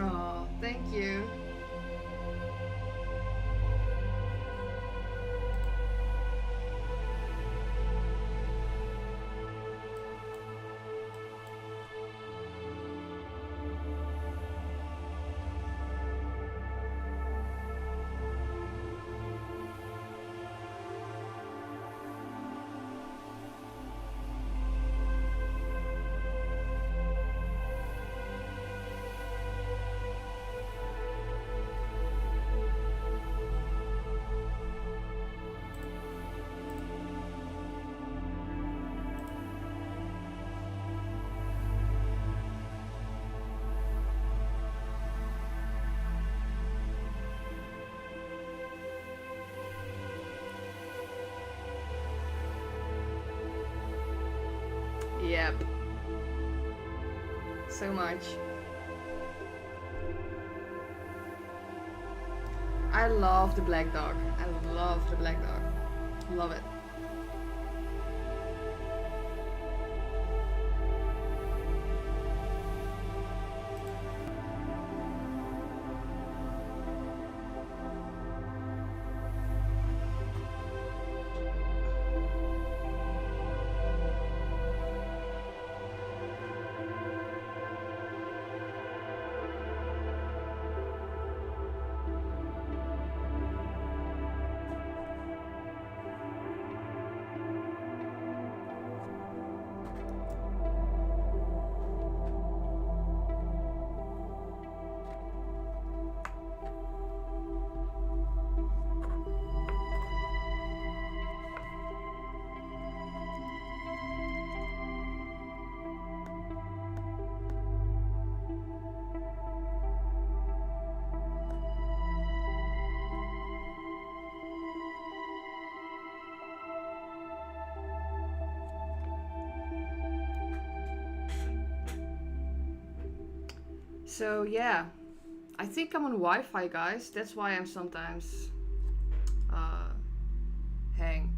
Oh, thank you. Yep. So much. I love the black dog. I love the black dog. Love it. So yeah, I think I'm on Wi-Fi, guys. That's why I'm sometimes uh, hang.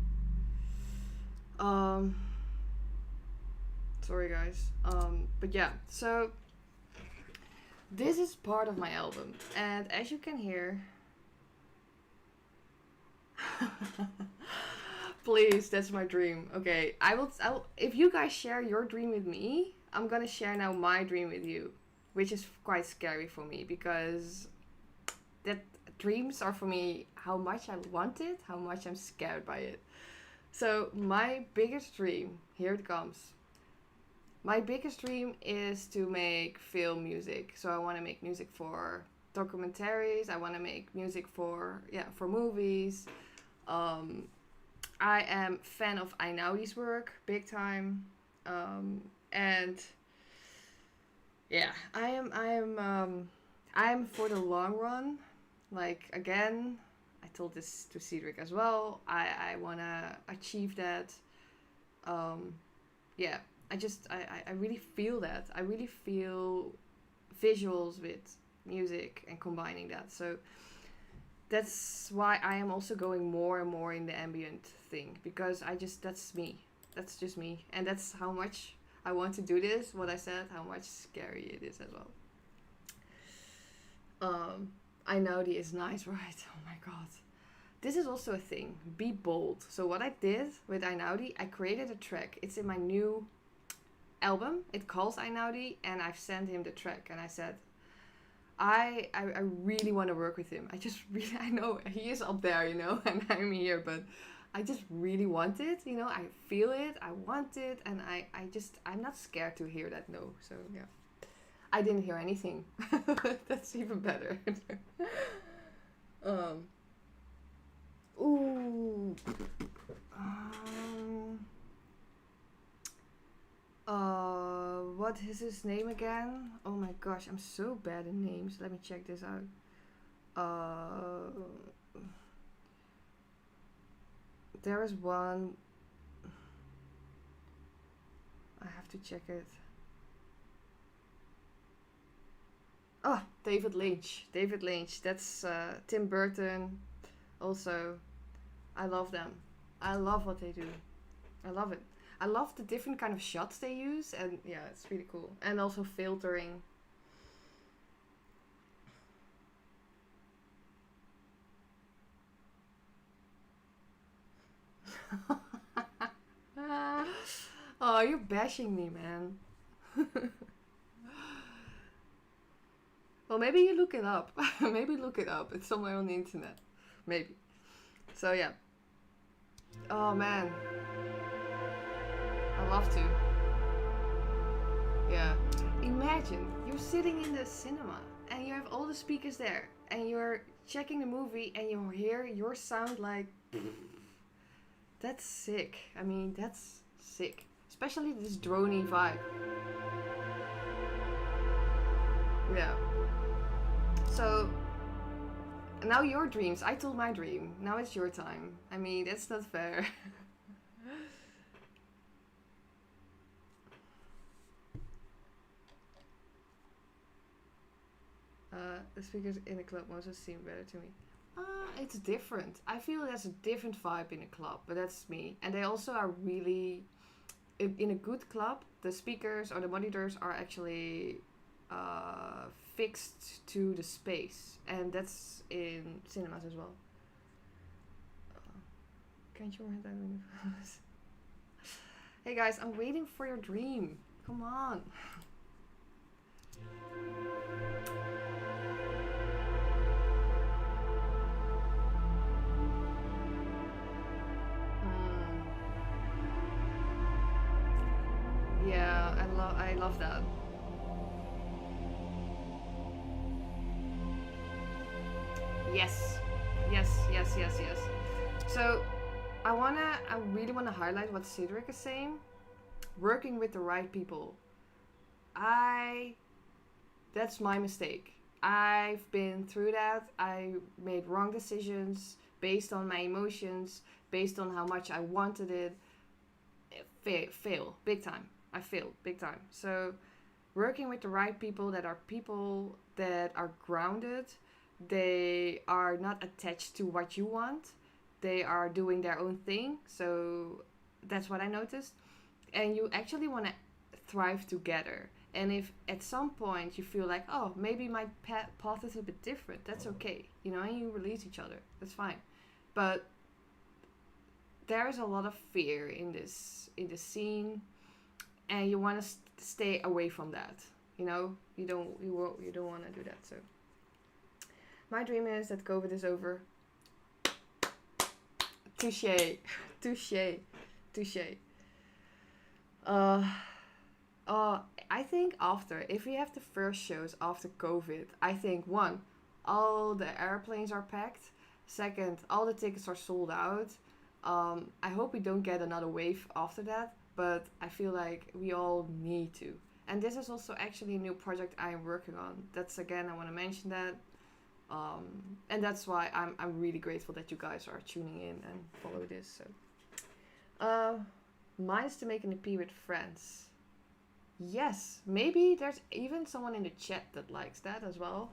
Um, sorry, guys. But yeah, so this is part of my album, and as you can hear, please, that's my dream. Okay, I will. If you guys share your dream with me, I'm gonna share now my dream with you, which is quite scary for me because that dreams are for me how much I want it, how much I'm scared by it. So my biggest dream, here it comes. My biggest dream is to make film music. So I want to make music for documentaries. I want to make music for for movies. Um, I am fan of I Naudi's work, big time, and Yeah, I'm for the long run. Like again, I told this to Cedric as well. I wanna achieve that. Um, yeah, I really feel that. I really feel visuals with music and combining that. So that's why I am also going more and more in the ambient thing, because that's me. That's just me, and that's how much I want to do this. What I said, how much scary it is as well. Um, I know the is nice, right? Oh my god. This is also a thing. Be bold. So what I did with Einaudi, I created a track. It's in my new album. It calls Einaudi, and I've sent him the track, and I said, I really want to work with him. I just really, I know he is up there, and I'm here, but I just really want it, I feel it, I want it, and I'm not scared to hear that no. So yeah. I didn't hear anything. That's even better. um, ooh. Um, what is his name again? Oh my gosh, I'm so bad in names. Let me check this out. There is one. I have to check it. Oh, David Lynch. David Lynch. That's Tim Burton. Also, I love them. I love what they do. I love it. I love the different kind of shots they use, and yeah, it's really cool. And also filtering. Oh, you're bashing me, man. Well, maybe you look it up. Maybe look it up. It's somewhere on the internet. Maybe. So yeah. Oh man, I love to. Yeah. Imagine you're sitting in the cinema and you have all the speakers there and you're checking the movie and you hear your sound like. That's sick. I mean, that's sick. Especially this droney vibe. Yeah. So now your dreams. I told my dream. Now it's your time. I mean, that's not fair. The speakers in the club mostly seem better to me. It's different. I feel there's a different vibe in a club, but that's me. And they also are really, in a good club, the speakers or the monitors are actually fixed to the space, and that's in cinemas as well. Can't you read that? Hey guys, I'm waiting for your dream. Come on. Yeah, I love that. Yes. Yes. So I really wanna highlight what Cedric is saying. Working with the right people. I That's my mistake. I've been through that. I made wrong decisions based on my emotions, based on how much I wanted it. Fail big time. I failed big time. So working with the right people that are grounded, they are not attached to what you want. They are doing their own thing. So that's what I noticed. And you actually want to thrive together. And if at some point you feel like, oh, maybe my path is a bit different, that's okay. And you release each other. That's fine. But there's a lot of fear in the scene, and you want to stay away from that. You don't want to do that. So my dream is that COVID is over. Touche, touche. Uh, I think if we have the first shows after COVID, I think one, all the airplanes are packed. Second, all the tickets are sold out. I hope we don't get another wave after that, but I feel like we all need to. And this is also actually a new project I'm working on. That's again, I want to mention that. And that's why I'm really grateful that you guys are tuning in and follow this. So, mine is to make an EP with friends. Yes, maybe there's even someone in the chat that likes that as well.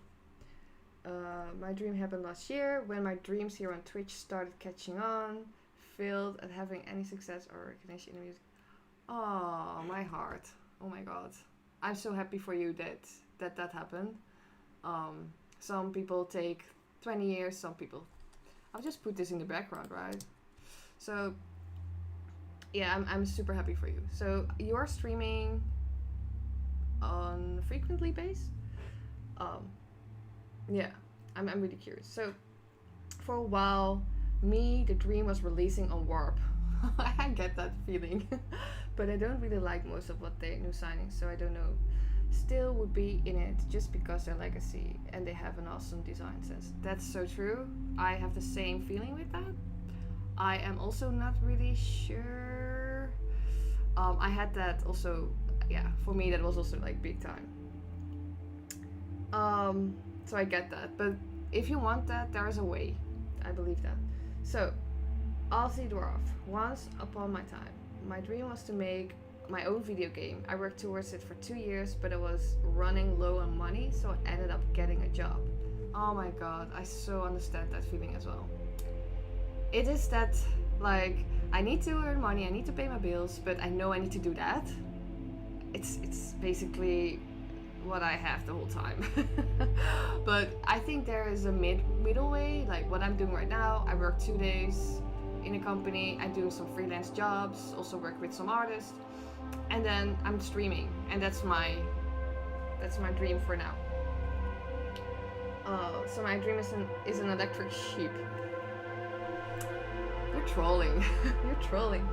My dream happened last year when my dreams here on Twitch started catching on. Failed at having any success or recognition in music. Oh, my heart. Oh my god. I'm so happy for you that happened. Some people take 20 years, some people... I'll just put this in the background, right? So, yeah, I'm super happy for you. So, you're streaming on frequently base? Yeah, I'm really curious. So, for a while, the dream was releasing on Warp. I get that feeling. But I don't really like most of what they new signings, so I don't know. Still would be in it just because they're legacy and they have an awesome design sense. That's so true. I have the same feeling with that. I am also not really sure. I had that also, yeah, for me that was also like big time. So I get that, but if you want that, there is a way. I believe that. So, Aussie Dwarf. Once upon my time, my dream was to make my own video game. I worked towards it for 2 years, but it was running low on money, so I ended up getting a job. Oh my god, I so understand that feeling as well. It is that, like, I need to earn money, I need to pay my bills, but I know I need to do that. It's basically what I have the whole time. But I think there is a middle way, like what I'm doing right now. I work 2 days in a company, I do some freelance jobs, also work with some artists, and then I'm streaming, and that's my dream for now. So my dream is an electric sheep. You're trolling. You're trolling.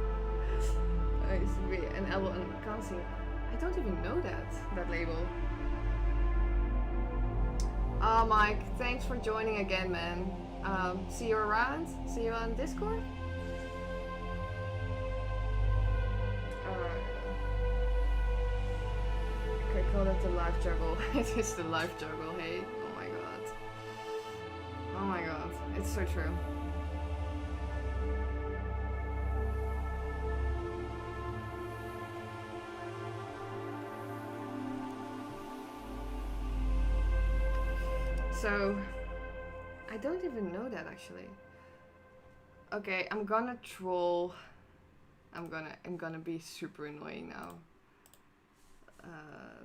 It's an album and can't see. I don't even know that label. Mike, thanks for joining again, man. See you around. See you on Discord. Okay, call that the live juggle. It is the live juggle, hey? Oh my god. Oh my god. It's so true. So, I don't even know that actually. Okay, I'm gonna troll. I'm gonna be super annoying now.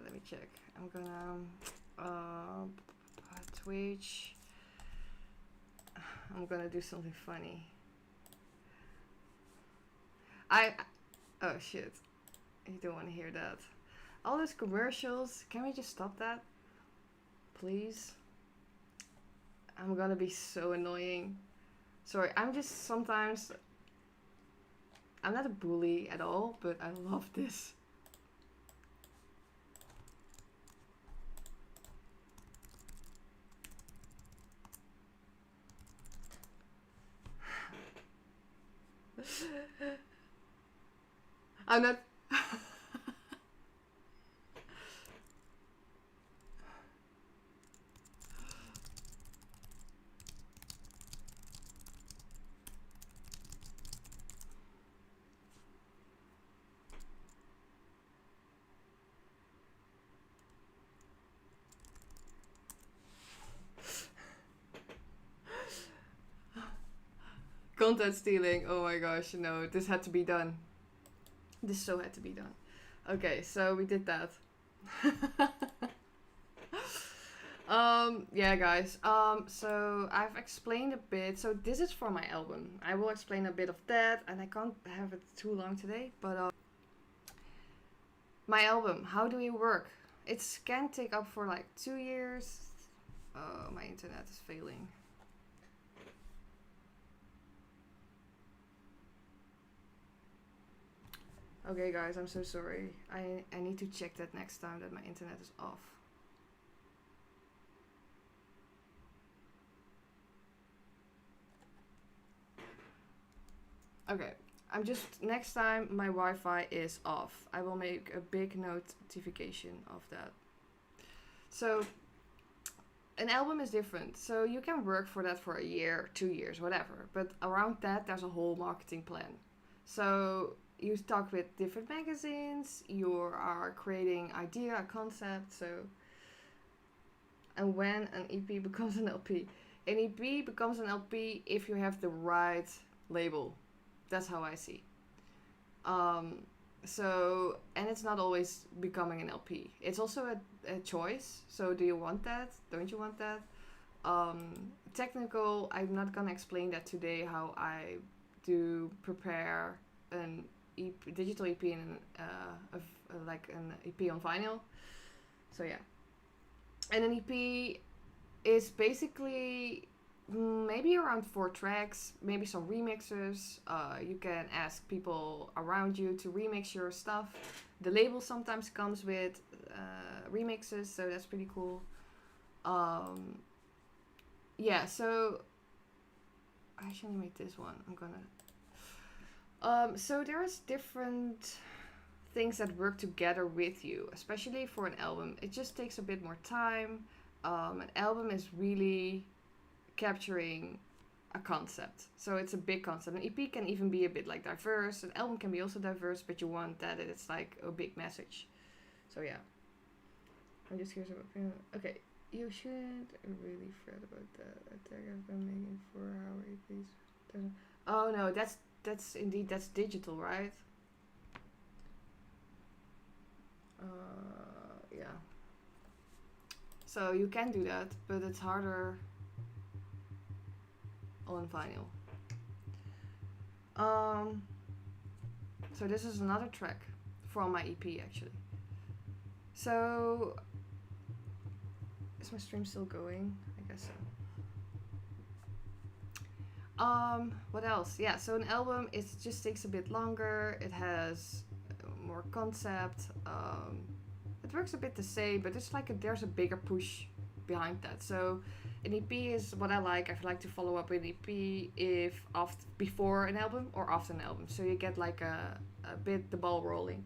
Let me check. I'm gonna Twitch. I'm gonna do something funny. Oh shit. You don't want to hear that. All those commercials. Can we just stop that? Please? I'm gonna be so annoying. Sorry, I'm just sometimes... I'm not a bully at all, but I love this. I'm not... Content stealing. Oh my gosh, no, this had to be done. This so had to be done. Okay, so we did that. Yeah, guys. So I've explained a bit. So this is for my album. I will explain a bit of that, and I can't have it too long today. But my album. How do we work? It can take up for like 2 years. Oh, my internet is failing. Okay guys, I'm so sorry. I need to check that next time that my internet is off. Okay, I'm just, next time my Wi-Fi is off, I will make a big notification of that. So, an album is different. So you can work for that for a year, 2 years, whatever. But around that, there's a whole marketing plan. So you talk with different magazines. You are creating idea, a concept. So, and when an EP becomes an LP, an EP becomes an LP if you have the right label. That's how I see. So, and it's not always becoming an LP. It's also a choice. So, do you want that? Don't you want that? Technical, I'm not gonna explain that today. How I do prepare an digital EP and like an EP on vinyl. So yeah, and an EP is basically maybe around 4 tracks, maybe some remixes. You can ask people around you to remix your stuff. The label sometimes comes with remixes, so that's pretty cool. Yeah, so I should make this one. I'm gonna. So there's different things that work together with you, especially for an album. It just takes a bit more time. An album is really capturing a concept, so it's a big concept. An EP can even be a bit like diverse. An album can be also diverse, but you want that it's like a big message. So yeah, I'm just curious about. Okay, you shouldn't really fret about that. I think I've been making 4-hour EPs. Oh no, that's indeed, that's digital, right? Yeah. So you can do that, but it's harder on vinyl. So this is another track from my EP actually. So is my stream still going? I guess so. What else? Yeah, so an album, it just takes a bit longer. It has more concept. It works a bit the same, but it's like there's a bigger push behind that. So an EP is what I like. I like to follow up with an EP if before an album or after an album. So you get like a bit the ball rolling.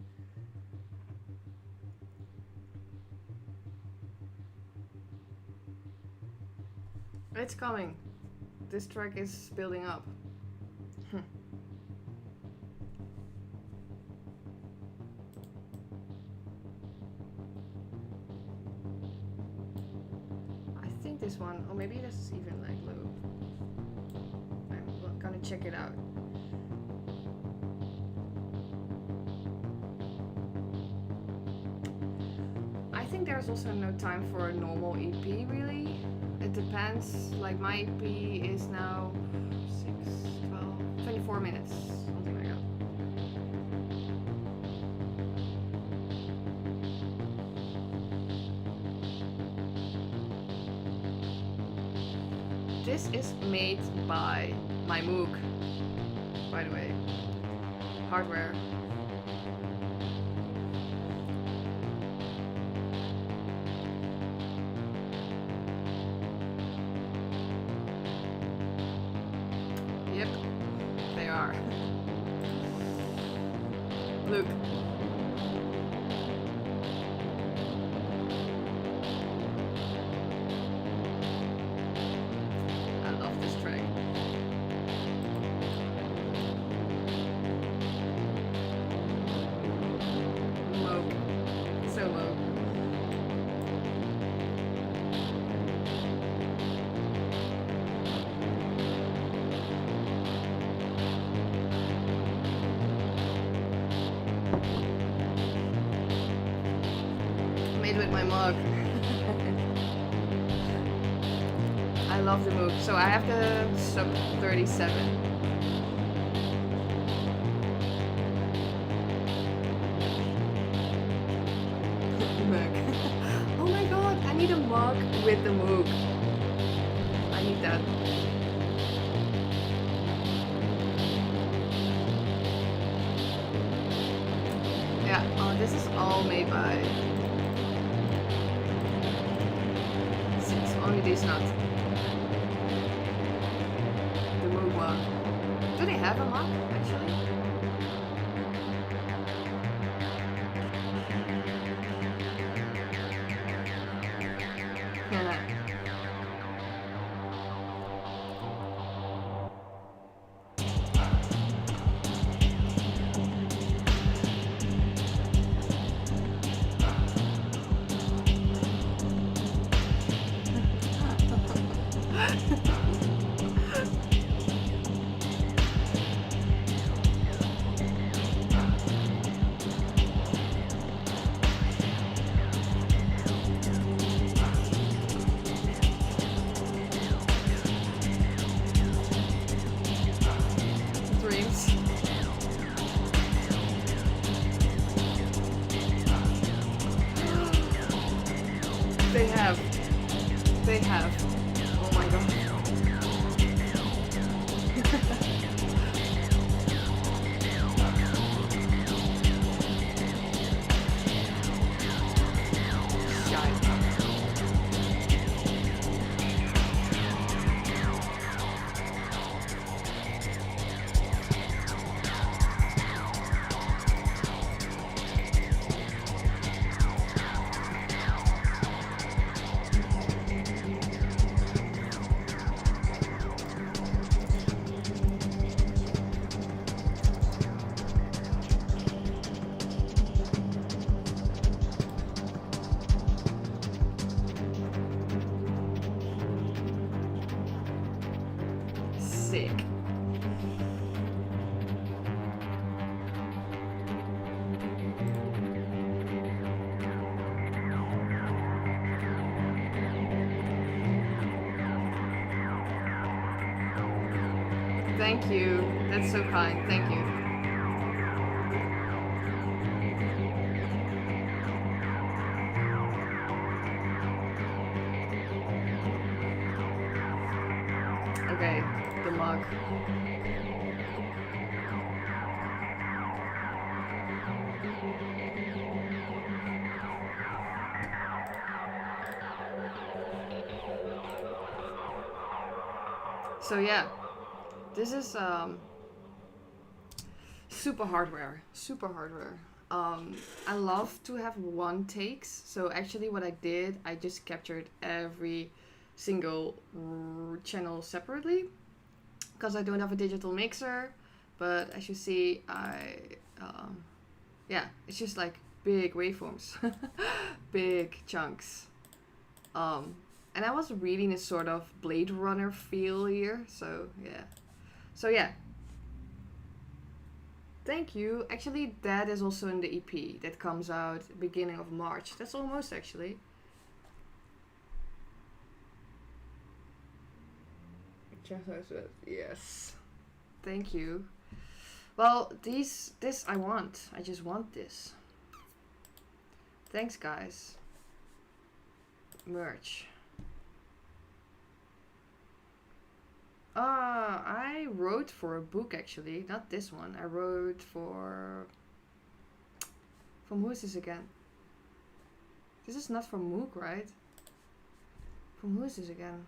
It's coming. This track is building up. I think this one, or maybe this is even like low. I'm gonna check it out. I think there's also no time for a normal EP really. It depends. Like my EP is now 6, 12, 24 minutes, something like that. This is made by my Moog, by the way. Hardware. Yep, they are. Look. I love this track. Low. So low. Made with my mug. I love the Moog. So I have the Sub 37. Mug. Oh my god, I need a mug with the Moog. I need that. Yeah, this is all made by. It's only these nuts. The Moog mug. Do they have a mug actually? they have? Oh my god. Sick. Thank you. That's so kind. Thank you. Okay, the mug. So yeah, this is super hardware. Super hardware. I love to have one takes. So actually, what I did, I just captured every single channel separately because I don't have a digital mixer. But as you see, yeah, it's just like big waveforms, big chunks. And I was reading a sort of Blade Runner feel here, so yeah. So yeah. Thank you. Actually, that is also in the EP that comes out beginning of March. That's almost actually. Yes. Thank you. Well, this I want. I just want this. Thanks, guys. Merch. I wrote for a book actually, not this one. I wrote for. From who is this again? This is not from Mook, right? From who is this again?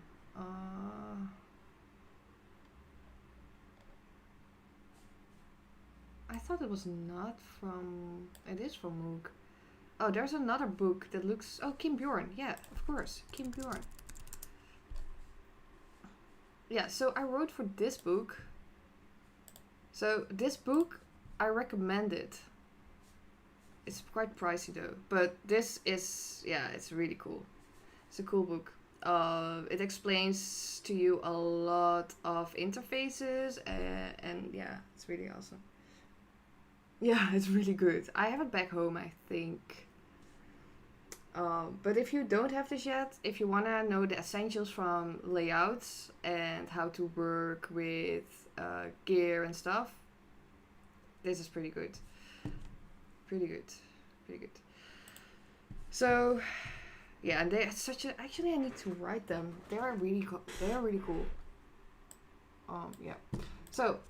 I thought it was not from. It is from Mook. Oh, there's another book that looks. Oh, Kim Bjorn. Yeah, of course, Kim Bjorn. Yeah, so I wrote for this book. So this book, I recommend it. It's quite pricey though, but this is, yeah, it's really cool. It's a cool book. It explains to you a lot of interfaces, and yeah, it's really awesome. Yeah, it's really good. I have it back home, I think. But if you don't have this yet, if you want to know the essentials from layouts and how to work with gear and stuff, this is pretty good. Pretty good. Pretty good. So, yeah, and they're such a. Actually, I need to write them. They are really they are really cool. Yeah. So,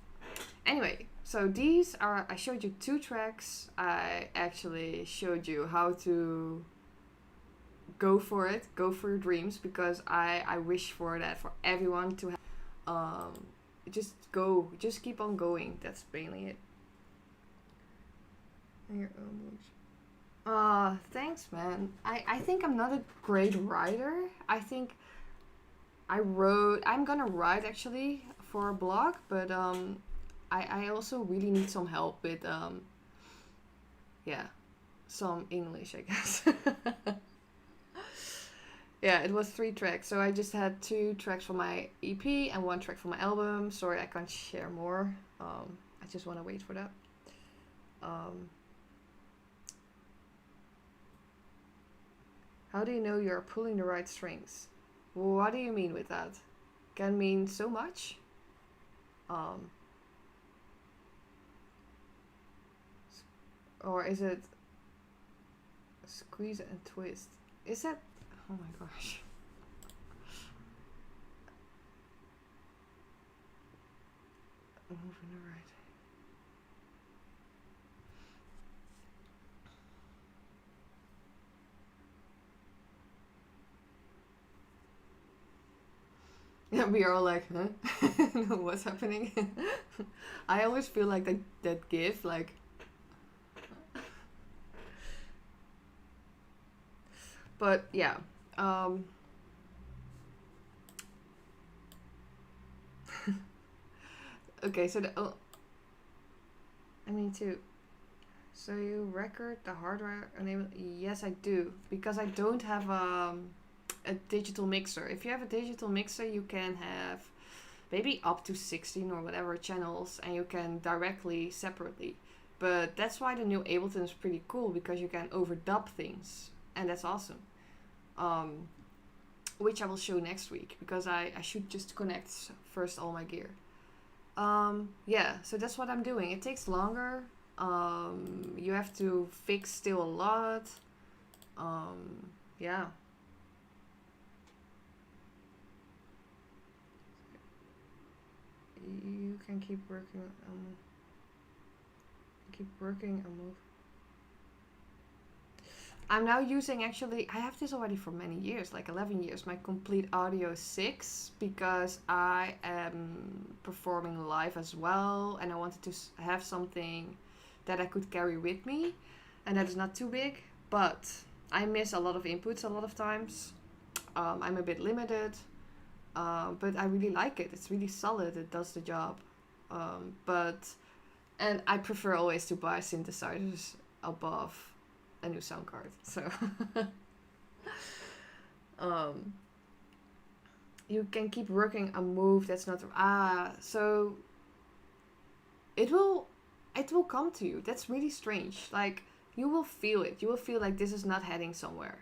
anyway, so these are. I showed you 2 tracks. I actually showed you how to go for it, go for your dreams, because I wish for that for everyone to have. Just go, just keep on going. That's mainly it. Your own moves. Thanks, man. I think I'm not a great writer. I think I'm gonna write actually for a blog, but I also really need some help with yeah, some English, I guess. Yeah, it was 3 tracks. So I just had 2 tracks for my EP and 1 track for my album. Sorry, I can't share more. I just want to wait for that. How do you know you're pulling the right strings? What do you mean with that? Can mean so much. Or is it squeeze and twist? Is that? Oh my gosh. move in the right. Yeah, we are all like, huh? What's happening? I always feel like that gif, like, but yeah. Um, okay, so I mean too. So you record the hardware enable? Yes, I do, because I don't have a digital mixer. If you have a digital mixer, you can have maybe up to 16 or whatever channels, and you can directly separately. But that's why the new Ableton is pretty cool, because you can overdub things, and that's awesome. Um, which I will show next week, because I should just connect first all my gear. Yeah, so that's what I'm doing. It takes longer. You have to fix still a lot. Yeah. You can keep working. Keep working and move. I'm now using, actually, I have this already for many years, like 11 years, my Complete Audio 6, because I am performing live as well, and I wanted to have something that I could carry with me, and that is not too big, but I miss a lot of inputs a lot of times. I'm a bit limited, but I really like it. It's really solid, it does the job. And I prefer always to buy synthesizers above a new sound card. So um, you can keep working a move that's not so it will come to you. That's really strange. Like, you will feel it. You will feel like this is not heading somewhere.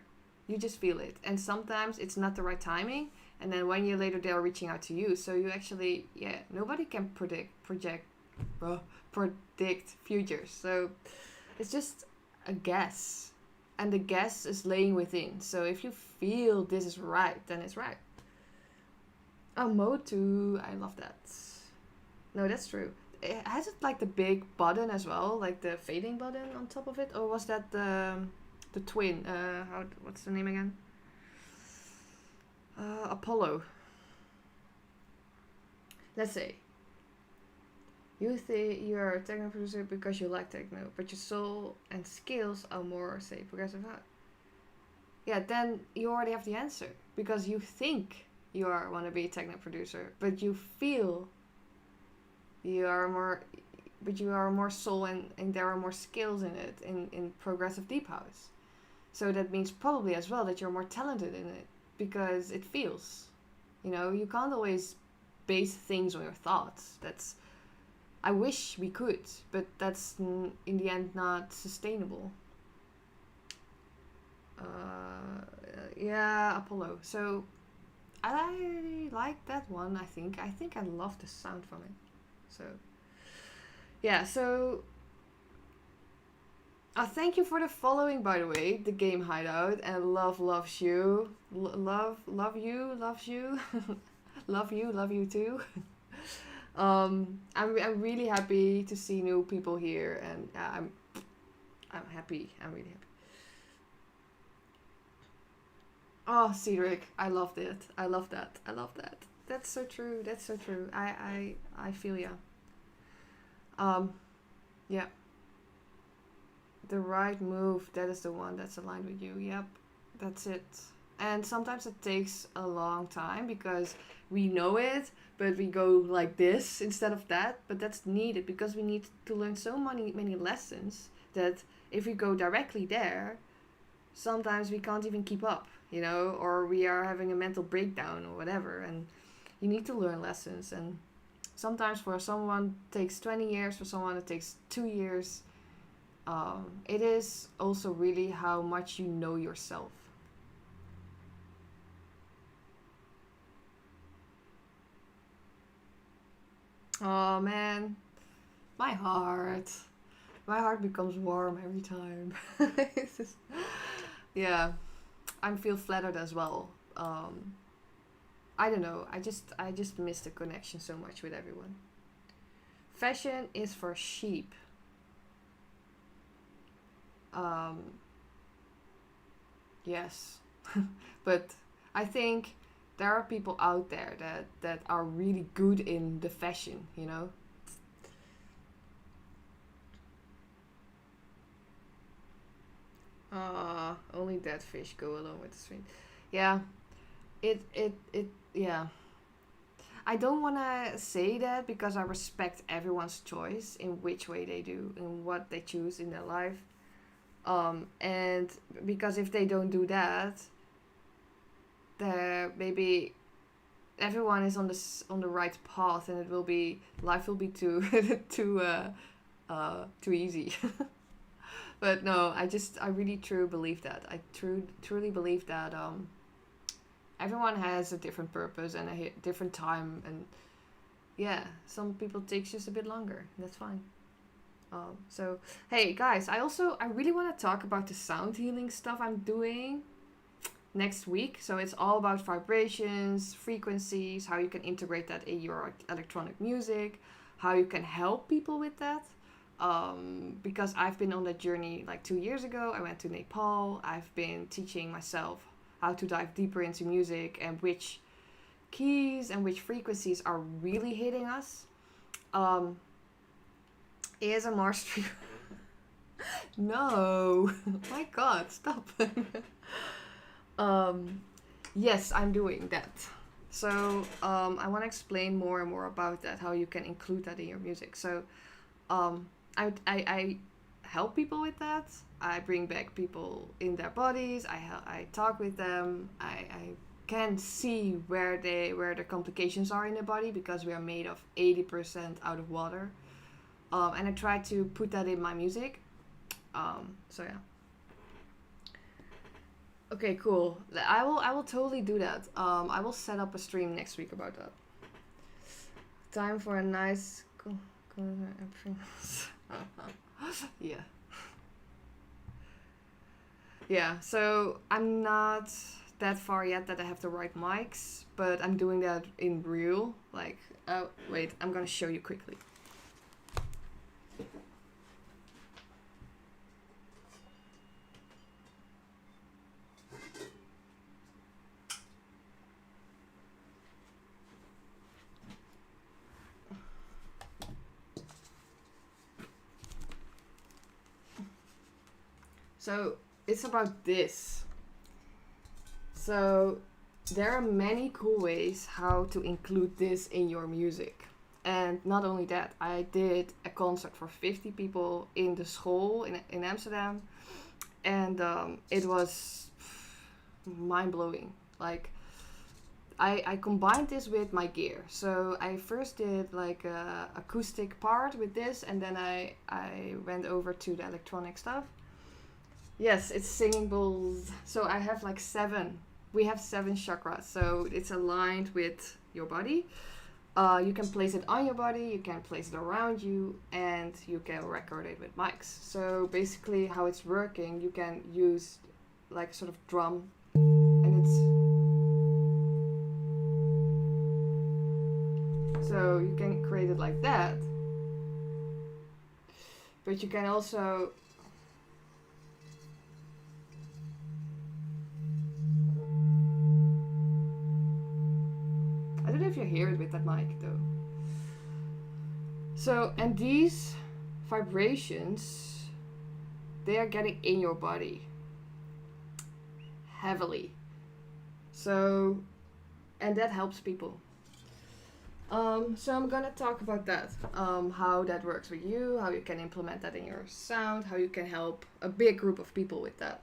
You just feel it. And sometimes it's not the right timing, and then 1 year later they are reaching out to you. So you actually, yeah, nobody can predict futures. So it's just a guess, and the guess is laying within. So if you feel this is right, then it's right. Oh, mode 2, I love that. No, that's true. Has it like the big button as well, like the fading button on top of it, or was that the twin? What's the name again? Apollo. Let's say you think you're a techno producer because you like techno, but your soul and skills are more, say, progressive. Yeah, then you already have the answer, because you think you want to be a techno producer, but you feel you are more, but you are more soul, and there are more skills in it, in progressive deep house. So that means probably as well that you're more talented in it, because it feels. You can't always base things on your thoughts. I wish we could, but that's in the end not sustainable. Yeah, Apollo. So I like that one. I think I love the sound from it. So yeah. So thank you for the following, by the way. The Game Hideout, and love loves you. Love you loves you. Love you too. I'm really happy to see new people here, and I'm happy. I'm really happy. Oh, Cedric, I loved it. I love that. I love that. That's so true. That's so true. I feel ya. Um, yeah. The right move. That is the one that's aligned with you. Yep. That's it. And sometimes it takes a long time, because we know it, but we go like this instead of that. But that's needed, because we need to learn so many lessons, that if we go directly there, sometimes we can't even keep up, or we are having a mental breakdown or whatever. And you need to learn lessons. And sometimes for someone it takes 20 years, for someone it takes 2 years. It is also really how much you know yourself. Oh man, my heart. My heart becomes warm every time. Yeah, I feel flattered as well. I don't know. I just miss the connection so much with everyone. fashion is for sheep. Um, yes, but I think there are people out there that are really good in the fashion, you know. Only dead fish go along with the stream. Yeah, yeah. I don't want to say that because I respect everyone's choice in which way they do and what they choose in their life. And because if they don't do that, maybe everyone is on the right path, and it will be life will be too too easy. But no, I really truly believe that. I truly believe that everyone has a different purpose and a different time, and yeah, some people takes just a bit longer. That's fine. So hey guys, I really want to talk about the sound healing stuff I'm doing next week. So it's all about vibrations, frequencies, how you can integrate that in your electronic music, how you can help people with that. Because I've been on that journey like 2 years ago. I went to Nepal. I've been teaching myself how to dive deeper into music and which keys and which frequencies are really hitting us. Um, ASMR stream. No, my God, stop. um, yes, I'm doing that. So I want to explain more and more about that, how you can include that in your music. So I help people with that. I bring back people in their bodies. I talk with them. I can see where the complications are in the body because we are made of 80% out of water. And I try to put that in my music. So yeah. Okay, cool. I will totally do that. I will set up a stream next week about that. Time for a nice. Yeah. Yeah. So I'm not that far yet that I have the right mics, but I'm doing that in real. Like, oh wait, I'm gonna show you quickly. So it's about this. So there are many cool ways how to include this in your music. And not only that, I did a concert for 50 people in the school in Amsterdam. And it was mind blowing. Like, I combined this with my gear. So I first did like a acoustic part with this, and then I went over to the electronic stuff. Yes, it's singing bowls. So I have like seven. We have seven chakras, so it's aligned with your body. You can place it on your body, you can place it around you, and you can record it with mics. So basically, how it's working, you can use like sort of drum, and so you can create it like that. But you can also I don't know if you hear it with that mic though. So, and these vibrations, they are getting in your body heavily. So, and that helps people. So I'm gonna talk about that, how that works with you, how you can implement that in your sound, how you can help a big group of people with that.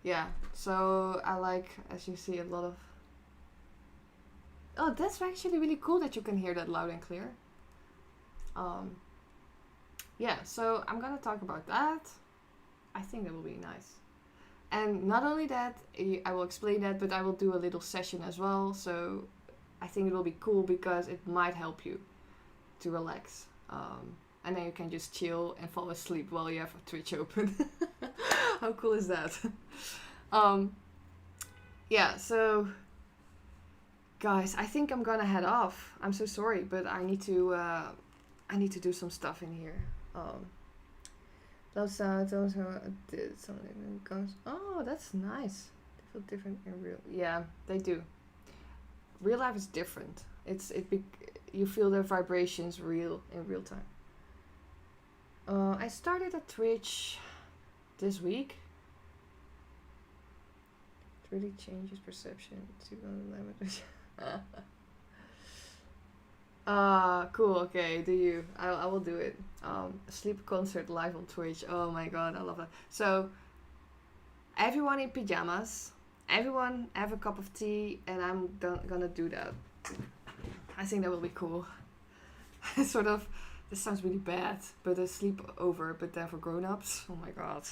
Yeah, so I like, as you see, a lot of... Oh, that's actually really cool that you can hear that loud and clear. Yeah, so I'm gonna talk about that. I think that will be nice. And not only that, I will explain that, but I will do a little session as well. So I think it will be cool because it might help you to relax. And then you can just chill and fall asleep while you have a Twitch open. How cool is that? Yeah, so Guys, I think I'm gonna head off. I'm so sorry, but I need to do some stuff in here. Those sounds also did something that comes. Oh, that's nice. They feel different in real. Yeah, they do. Real life is different. You feel the vibrations real in real time. I started a Twitch this week. It really changes perception to unlimited. Cool. Okay, do you? I will do it. Sleep concert live on Twitch. Oh my god, I love that. So, everyone in pajamas, everyone have a cup of tea, and I'm gonna do that. I think that will be cool. Sort of. This sounds really bad, but a sleepover, but then for grown-ups. Oh my god.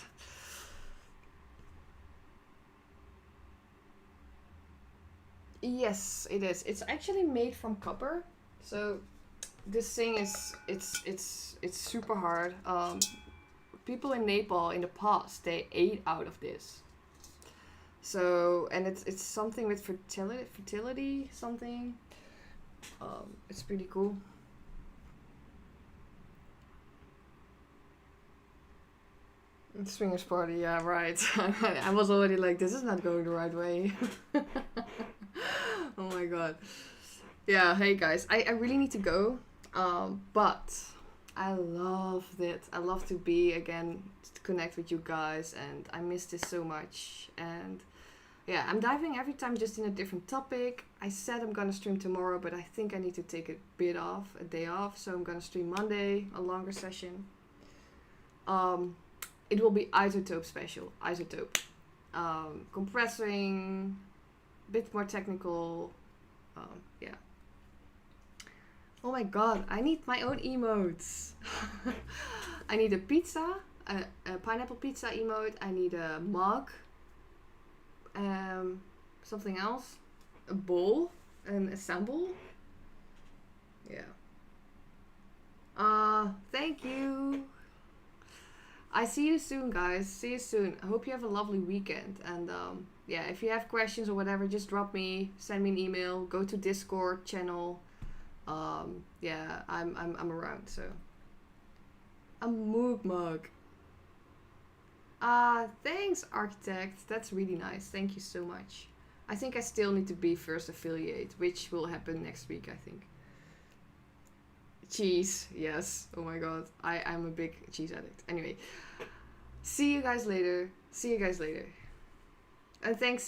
Yes, it is. It's actually made from copper. So this thing is it's super hard. People in Nepal in the past they ate out of this. So and it's something with fertility something. It's pretty cool. Swingers party, yeah, right. I was already like, this is not going the right way. Oh my god. Yeah, hey guys, I really need to go. But I loved it. I love to be again to connect with you guys, and I miss this so much. And yeah, I'm diving every time just in a different topic. I said I'm gonna stream tomorrow, but I think I need to take a day off. So I'm gonna stream Monday, a longer session. It will be isotope special. Isotope. Compressing, bit more technical. Yeah. Oh my god, I need my own emotes. I need a pizza, a pineapple pizza emote. I need a mug. Something else. A bowl. And a sample. Yeah. Thank you. I see you soon, guys. See you soon. I hope you have a lovely weekend. And yeah, if you have questions or whatever, just drop me, send me an email, go to Discord channel. Yeah, I'm around. So a moog mug. Thanks, architect. That's really nice. Thank you so much. I think I still need to be first affiliate, which will happen next week, I think. Cheese, yes. Oh my god. I'm a big cheese addict. Anyway, see you guys later. And thanks